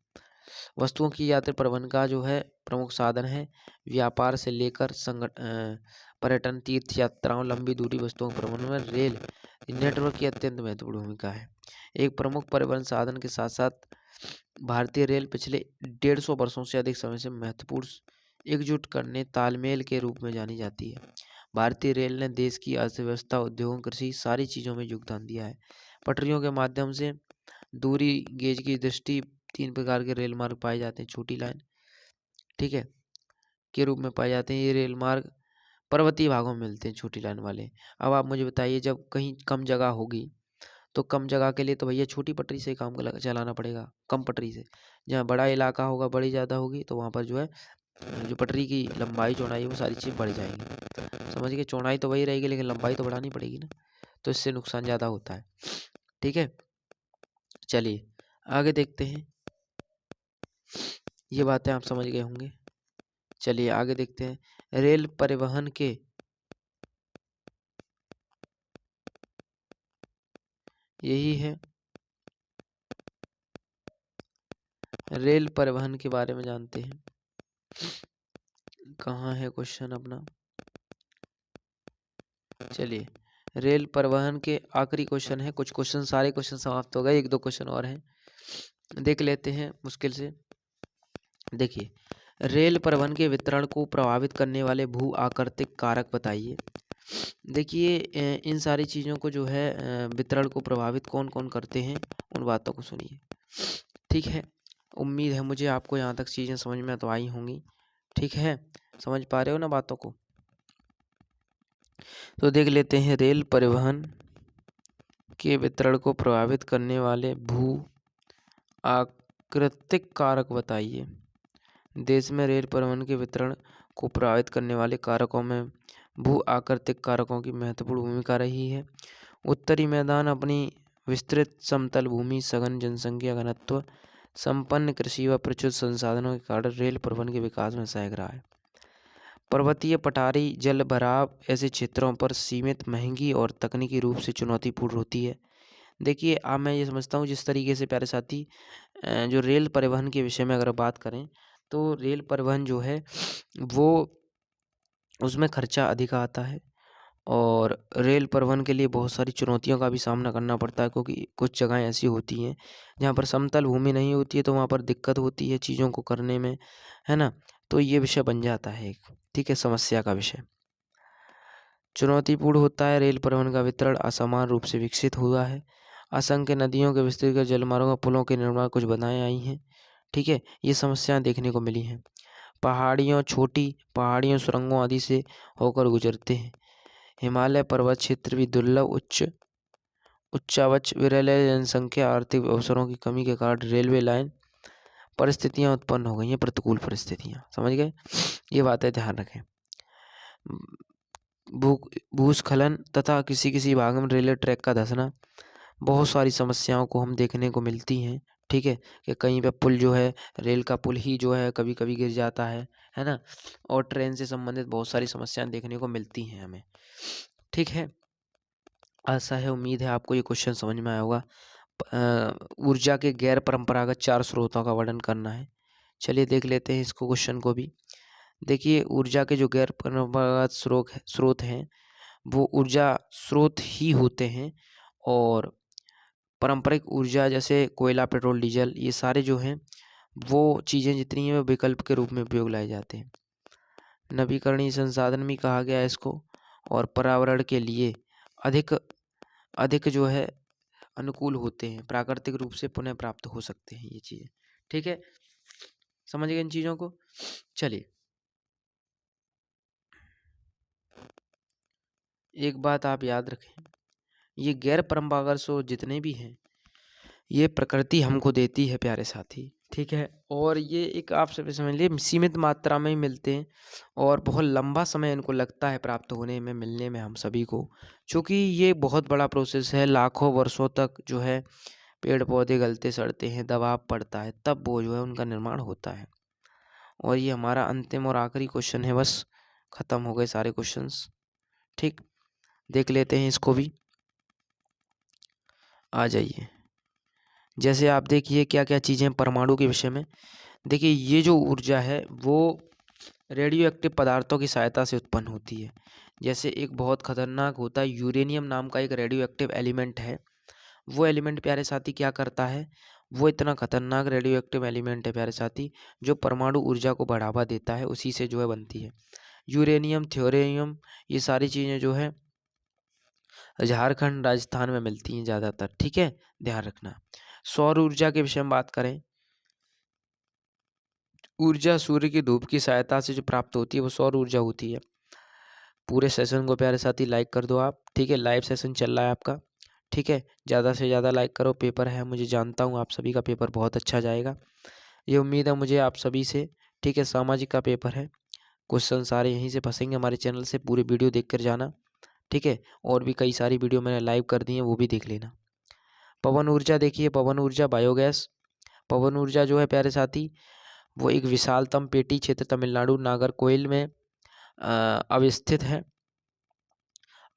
S1: वस्तुओं की यात्रा परिवहन का जो है प्रमुख साधन है। व्यापार से लेकर पर्यटन, तीर्थ यात्राओं, लंबी दूरी वस्तुओं के परिवहन में रेल नेटवर्क की अत्यंत महत्वपूर्ण भूमिका है। एक प्रमुख परिवहन साधन के साथ साथ भारतीय रेल पिछले 150 वर्षों से अधिक समय से महत्वपूर्ण एकजुट करने, तालमेल के रूप में जानी जाती है। भारतीय रेल ने देश की अर्थव्यवस्था, उद्योगों, कृषि, सारी चीज़ों में योगदान दिया है। पटरियों के माध्यम से दूरी गेज की दृष्टि 3 प्रकार के रेल मार्ग पाए जाते हैं। छोटी लाइन, ठीक है, के रूप में पाए जाते हैं। ये रेल मार्ग पर्वतीय भागों में मिलते हैं, छोटी लाइन वाले। अब आप मुझे बताइए, जब कहीं कम जगह होगी तो कम जगह के लिए तो भैया छोटी पटरी से ही काम चलाना पड़ेगा, कम पटरी से। जहाँ बड़ा इलाका होगा, बड़ी ज़्यादा होगी, तो वहाँ पर जो है जो पटरी की लंबाई, चौड़ाई, वो सारी चीज़ बढ़ जाएंगी। समझ गए? चौड़ाई तो वही रहेगी लेकिन लंबाई तो बढ़ानी पड़ेगी ना, तो इससे नुकसान ज़्यादा होता है। ठीक है, चलिए आगे देखते हैं। ये बातें आप समझ गए होंगे। चलिए आगे देखते हैं। रेल परिवहन के यही है, रेल परिवहन के बारे में जानते हैं। कहाँ है क्वेश्चन अपना? चलिए, रेल परिवहन के आखिरी क्वेश्चन है। कुछ क्वेश्चन, सारे क्वेश्चन समाप्त हो गए, एक दो क्वेश्चन और हैं, देख लेते हैं मुश्किल से। देखिए, रेल परिवहन के वितरण को प्रभावित करने वाले भू आकृतिक कारक बताइए। देखिए, इन सारी चीज़ों को जो है वितरण को प्रभावित कौन कौन करते हैं, उन बातों को सुनिए। ठीक है, उम्मीद है मुझे आपको यहाँ तक चीज़ें समझ में तो आई होंगी। ठीक है, समझ पा रहे हो ना बातों को? तो देख लेते हैं, रेल परिवहन के वितरण को प्रभावित करने वाले भू आकृतिक कारक बताइए। देश में रेल परिवहन के वितरण को प्रभावित करने वाले कारकों में भू आकृतिक कारकों की महत्वपूर्ण भूमिका रही है। उत्तरी मैदान अपनी विस्तृत समतल भूमि, सघन जनसंख्या घनत्व, संपन्न कृषि व प्रचुर संसाधनों के कारण रेल परिवहन के विकास में सहायक रहा है। पर्वतीय पठारी जल भराव ऐसे क्षेत्रों पर सीमित, महंगी और तकनीकी रूप से चुनौतीपूर्ण होती है। देखिए, अब मैं ये समझता हूँ जिस तरीके से प्यारे साथी जो रेल परिवहन के विषय में अगर बात करें, तो रेल परिवहन जो है वो उसमें खर्चा अधिक आता है और रेल परिवहन के लिए बहुत सारी चुनौतियों का भी सामना करना पड़ता है, क्योंकि कुछ जगहें ऐसी होती हैं जहाँ पर समतल भूमि नहीं होती है, तो वहाँ पर दिक्कत होती है चीज़ों को करने में, है ना? तो ये विषय बन जाता है एक, ठीक है, समस्या का विषय। चुनौतीपूर्ण होता है, रेल परिवहन का वितरण असमान रूप से विकसित हुआ है। असंख्य नदियों के विस्तृत जलमार्गों, पुलों के निर्माण कुछ बाधाएं आई हैं। ठीक है, ये समस्याएं देखने को मिली हैं। छोटी पहाड़ियों, सुरंगों आदि से होकर गुजरते हैं। हिमालय पर्वत क्षेत्र भी दुर्लभ, उच्चावच विरल जनसंख्या, आर्थिक अवसरों की कमी के कारण रेलवे लाइन परिस्थितियां उत्पन्न हो गई हैं, प्रतिकूल परिस्थितियां। समझ गए? ये बातें ध्यान रखें। भूस्खलन तथा किसी किसी भाग में रेलवे ट्रैक का धंसना, बहुत सारी समस्याओं को हम देखने को मिलती हैं। ठीक है, कि कहीं पे पुल जो है, रेल का पुल ही जो है कभी कभी गिर जाता है ना? और ट्रेन से संबंधित बहुत सारी समस्याएं देखने को मिलती हैं हमें। ठीक है, आशा है, उम्मीद है आपको ये क्वेश्चन समझ में आया होगा। ऊर्जा के गैर परंपरागत 4 स्रोतों का वर्णन करना है। चलिए देख लेते हैं इसको, क्वेश्चन को भी। देखिए, ऊर्जा के जो गैर परंपरागत स्रोत हैं वो ऊर्जा स्रोत ही होते हैं, और पारंपरिक ऊर्जा जैसे कोयला, पेट्रोल, डीजल, ये सारे जो हैं वो चीज़ें जितनी हैं वो विकल्प के रूप में उपयोग लाए जाते हैं। नवीकरणीय संसाधन भी कहा गया है इसको, और पर्यावरण के लिए अधिक अधिक जो है अनुकूल होते हैं, प्राकृतिक रूप से पुनः प्राप्त हो सकते हैं ये चीज़ें। ठीक है, समझ गए इन चीज़ों को? चलिए, एक बात आप याद रखें, ये गैर परंपरागत स्रोत जितने भी हैं ये प्रकृति हमको देती है प्यारे साथी। ठीक है, और ये एक आप सभी समझ लिए सीमित मात्रा में ही मिलते हैं, और बहुत लंबा समय इनको लगता है प्राप्त होने में, मिलने में हम सभी को, क्योंकि ये बहुत बड़ा प्रोसेस है। लाखों वर्षों तक जो है पेड़ पौधे गलते सड़ते हैं, दबाव पड़ता है, तब वो जो है उनका निर्माण होता है। और ये हमारा अंतिम और आखिरी क्वेश्चन है, बस खत्म हो गए सारे क्वेश्चंस। ठीक, देख लेते हैं इसको भी। आ जाइए, जैसे आप देखिए क्या क्या चीज़ें परमाणु के विषय में। देखिए, ये जो ऊर्जा है वो रेडियो एक्टिव पदार्थों की सहायता से उत्पन्न होती है। जैसे एक बहुत खतरनाक होता है यूरेनियम नाम का एक रेडियो एक्टिव एलिमेंट है। वो एलिमेंट प्यारे साथी क्या करता है, वो इतना खतरनाक रेडियो एक्टिव एलिमेंट है प्यारे साथी, जो परमाणु ऊर्जा को बढ़ावा देता है, उसी से जो है बनती है। यूरेनियम, थ्योरियम, ये सारी चीज़ें जो है झारखंड, राजस्थान में मिलती हैं ज़्यादातर। ठीक है, ध्यान रखना। सौर ऊर्जा के विषय में बात करें, ऊर्जा सूर्य की धूप की सहायता से जो प्राप्त होती है वो सौर ऊर्जा होती है। पूरे सेशन को प्यारे साथी लाइक कर दो आप। ठीक है, लाइव सेशन चल रहा है आपका। ठीक है, ज़्यादा से ज़्यादा लाइक करो। पेपर है, मुझे जानता हूँ आप सभी का पेपर बहुत अच्छा जाएगा, ये उम्मीद है मुझे आप सभी से। ठीक है, सामाजिक का पेपर है, क्वेश्चन सारे यहीं से फंसेंगे। हमारे चैनल से पूरे वीडियो देख कर जाना। ठीक है, और भी कई सारी वीडियो मैंने लाइव कर दी हैं, वो भी देख लेना। पवन ऊर्जा, देखिए पवन ऊर्जा, बायोगैस, पवन ऊर्जा जो है प्यारे साथी वो एक विशालतम पेटी क्षेत्र तमिलनाडु नागरकोइल में अवस्थित है।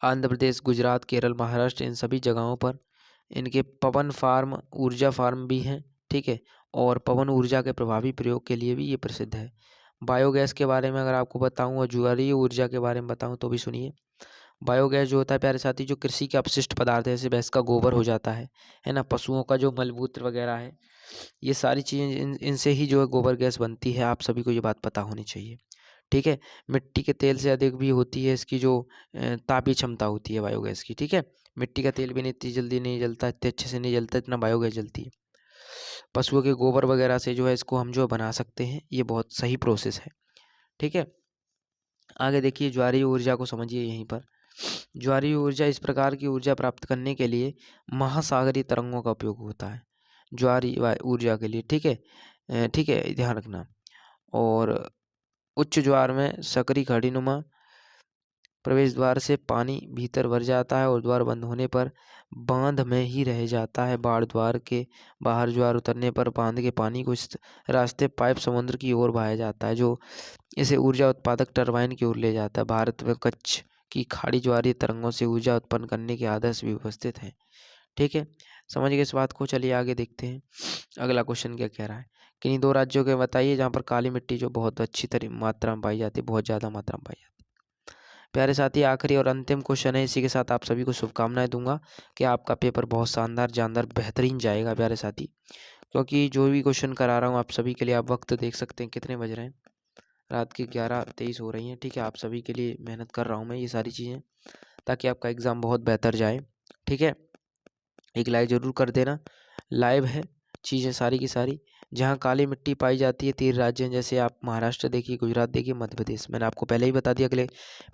S1: आंध्र प्रदेश, गुजरात, केरल, महाराष्ट्र, इन सभी जगहों पर इनके पवन फार्म, ऊर्जा फार्म भी हैं। ठीक है, और पवन ऊर्जा के प्रभावी प्रयोग के लिए भी ये प्रसिद्ध है। बायोगैस के बारे में अगर आपको बताऊं और ज्वारीय ऊर्जा के बारे में बताऊं तो भी सुनिए। बायोगैस जो होता है प्यारे साथी, जो कृषि के अपशिष्ट पदार्थ है, जैसे भैंस का गोबर हो जाता है ना, पशुओं का जो मलमूत्र वगैरह है, ये सारी चीज़ें इनसे ही जो है गोबर गैस बनती है। आप सभी को ये बात पता होनी चाहिए। ठीक है, मिट्टी के तेल से अधिक भी होती है इसकी जो तापीय क्षमता होती है बायोगैस की। ठीक है, मिट्टी का तेल भी इतनी जल्दी नहीं जलता, इतने अच्छे से नहीं जलता, इतना बायोगैस जलती है। पशुओं के गोबर वगैरह से जो है इसको हम जो बना सकते हैं, ये बहुत सही प्रोसेस है। ठीक है, आगे देखिए, ज्वारीय ऊर्जा को समझिए। यहीं पर ज्वारीय ऊर्जा इस प्रकार की ऊर्जा प्राप्त करने के लिए महासागरीय तरंगों का उपयोग होता है ज्वारीय ऊर्जा के लिए। ठीक है, ठीक है, ध्यान रखना। और उच्च ज्वार में सकरी घड़ीनुमा प्रवेश द्वार से पानी भीतर भर जाता है और द्वार बंद होने पर बांध में ही रह जाता है। बाढ़ द्वार के बाहर ज्वार उतरने पर बांध के पानी को इस रास्ते पाइप समुद्र की ओर बहाया जाता है, जो इसे ऊर्जा उत्पादक टरबाइन की ओर ले जाता है। भारत में कच्छ की खाड़ी ज्वारीय तरंगों से ऊर्जा उत्पन्न करने के आदर्श भी उपस्थित हैं। ठीक है, समझ गए इस बात को। चलिए आगे देखते हैं अगला क्वेश्चन क्या कह रहा है। किन्हीं दो राज्यों के बताइए जहाँ पर काली मिट्टी जो बहुत अच्छी मात्रा में पाई जाती है, बहुत ज़्यादा मात्रा में पाई जाती है। प्यारे साथी, आखिरी और अंतिम क्वेश्चन है। इसी के साथ आप सभी को शुभकामनाएं दूंगा कि आपका पेपर बहुत शानदार, जानदार, बेहतरीन जाएगा प्यारे साथी। क्योंकि जो भी क्वेश्चन करा रहा हूँ आप सभी के लिए, आप वक्त देख सकते हैं कितने बज रहे हैं, रात के 11:23 हो रही हैं। ठीक है, आप सभी के लिए मेहनत कर रहा हूँ मैं ये सारी चीज़ें, ताकि आपका एग्ज़ाम बहुत बेहतर जाए। ठीक है, एक लाइक ज़रूर कर देना। लाइव है चीज़ें सारी की सारी। जहाँ काली मिट्टी पाई जाती है 3 राज्य हैं, जैसे आप महाराष्ट्र देखिए, गुजरात देखिए, मध्य प्रदेश। मैंने आपको पहले ही बता दिया,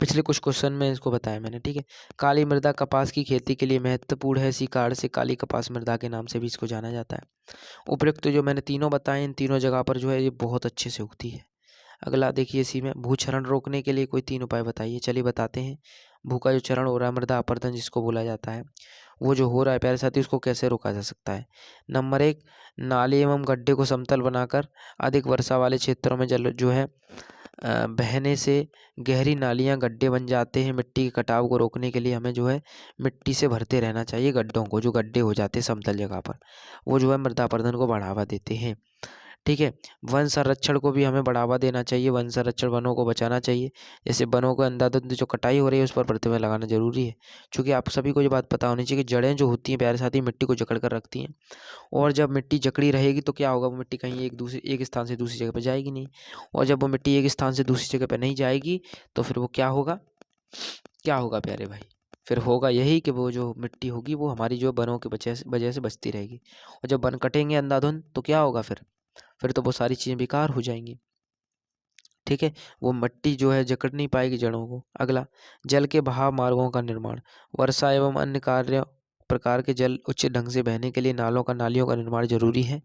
S1: पिछले कुछ क्वेश्चन में इसको बताया मैंने। ठीक है, काली मृदा कपास की खेती के लिए महत्वपूर्ण है। इसी कारण से काली कपास मृदा के नाम से भी इसको जाना जाता है। उपयुक्त जो मैंने तीनों बताए, इन तीनों जगह पर जो है ये बहुत अच्छे से उगती है। अगला देखिए, इसी में भूक्षरण रोकने के लिए कोई 3 उपाय बताइए। चलिए बताते हैं। भू का जो क्षरण हो रहा है, मृदा अपरदन जिसको बोला जाता है, वो जो हो रहा है प्यारे साथी, उसको कैसे रोका जा सकता है। नंबर 1, नाली एवं गड्ढे को समतल बनाकर अधिक वर्षा वाले क्षेत्रों में जल जो है बहने से गहरी नालियाँ, गड्ढे बन जाते हैं। मिट्टी के कटाव को रोकने के लिए हमें जो है मिट्टी से भरते रहना चाहिए गड्ढों को। जो गड्ढे हो जाते हैं समतल जगह पर, वो जो है मृदा अपरदन को बढ़ावा देते हैं। ठीक है, वन संरक्षण को भी हमें बढ़ावा देना चाहिए। वन संरक्षण, वनों को बचाना चाहिए। जैसे वनों को अंधाधुंध जो कटाई हो रही है, उस पर प्रतिबंध लगाना जरूरी है। क्योंकि आप सभी को ये बात पता होनी चाहिए कि जड़ें जो होती हैं प्यारे साथी, मिट्टी को जकड़ कर रखती हैं। और जब मिट्टी जकड़ी रहेगी तो क्या होगा, वो मिट्टी कहीं एक स्थान से दूसरी जगह पर जाएगी नहीं। और जब वो मिट्टी एक स्थान से दूसरी जगह पर नहीं जाएगी तो फिर वो क्या होगा, क्या होगा प्यारे भाई, फिर होगा यही कि वो जो मिट्टी होगी वो हमारी जो वनों की वजह से बचती रहेगी। और जब वन कटेंगे अंधाधुंध तो क्या होगा, फिर तो वो सारी चीज़ें बेकार हो जाएंगी। ठीक है, वो मिट्टी जो है जकड़ नहीं पाएगी जड़ों को। अगला, जल के बहाव मार्गों का निर्माण। वर्षा एवं अन्य कार्य प्रकार के जल उचित ढंग से बहने के लिए नालों का, नालियों का निर्माण जरूरी है,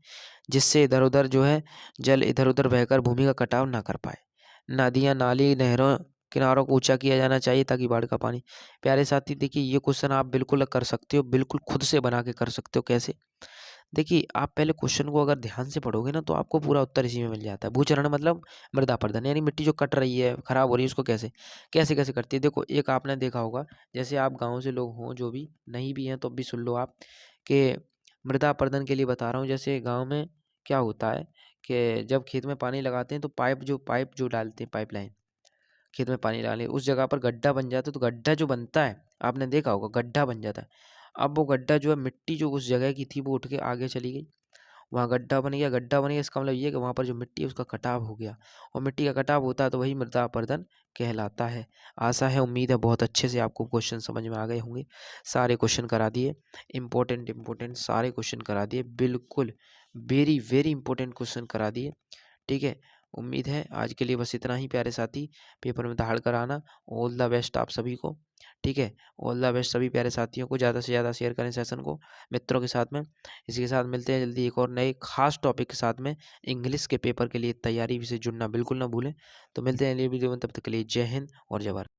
S1: जिससे इधर उधर जो है जल इधर उधर बहकर भूमि का कटाव ना कर पाए। नदियाँ, नाली, नहरों किनारों को ऊंचा किया जाना चाहिए ताकि बाढ़ का पानी। प्यारे साथी देखिए, ये क्वेश्चन आप बिल्कुल कर सकते हो, बिल्कुल खुद से बना के कर सकते हो। कैसे, देखिए, आप पहले क्वेश्चन को अगर ध्यान से पढ़ोगे ना तो आपको पूरा उत्तर इसी में मिल जाता है। भूचरण मतलब मृदा अपरदन, यानी मिट्टी जो कट रही है, खराब हो रही है, उसको कैसे कैसे कैसे करती है। देखो, एक आपने देखा होगा, जैसे आप गांव से लोग हों, जो भी नहीं भी हैं तो भी सुन लो आप, कि मृदा अपरदन के लिए बता रहा हूँ। जैसे गाँव में क्या होता है कि जब खेत में पानी लगाते हैं तो पाइप जो डालते हैं, पाइपलाइन, खेत में पानी डालें, उस जगह पर गड्ढा बन जाता है। तो गड्ढा जो बनता है, आपने देखा होगा, गड्ढा बन जाता है। अब वो गड्ढा जो है, मिट्टी जो उस जगह की थी वो उठ के आगे चली गई, वहाँ गड्ढा बन गया। गड्ढा बन गया, इसका मतलब ये है कि वहाँ पर जो मिट्टी है उसका कटाव हो गया। और मिट्टी का कटाव होता है तो वही मृदा अपरदन कहलाता है। आशा है, उम्मीद है बहुत अच्छे से आपको क्वेश्चन समझ में आ गए होंगे। सारे क्वेश्चन करा दिए, इम्पोर्टेंट सारे क्वेश्चन करा दिए, बिल्कुल वेरी वेरी इंपॉर्टेंट क्वेश्चन करा दिए। ठीक है, उम्मीद है आज के लिए बस इतना ही प्यारे साथी। पेपर में दहाड़ कर आना। ऑल द बेस्ट आप सभी को। ठीक है, ऑल द बेस्ट सभी प्यारे साथियों को। ज़्यादा से ज़्यादा शेयर करें सेशन को मित्रों के साथ में। इसी के साथ मिलते हैं जल्दी एक और नए खास टॉपिक के साथ में। इंग्लिश के पेपर के लिए तैयारी से जुड़ना बिल्कुल ना भूलें। तो मिलते हैं अगली वीडियो में, तब तक के लिए जय हिंद और जय भारत।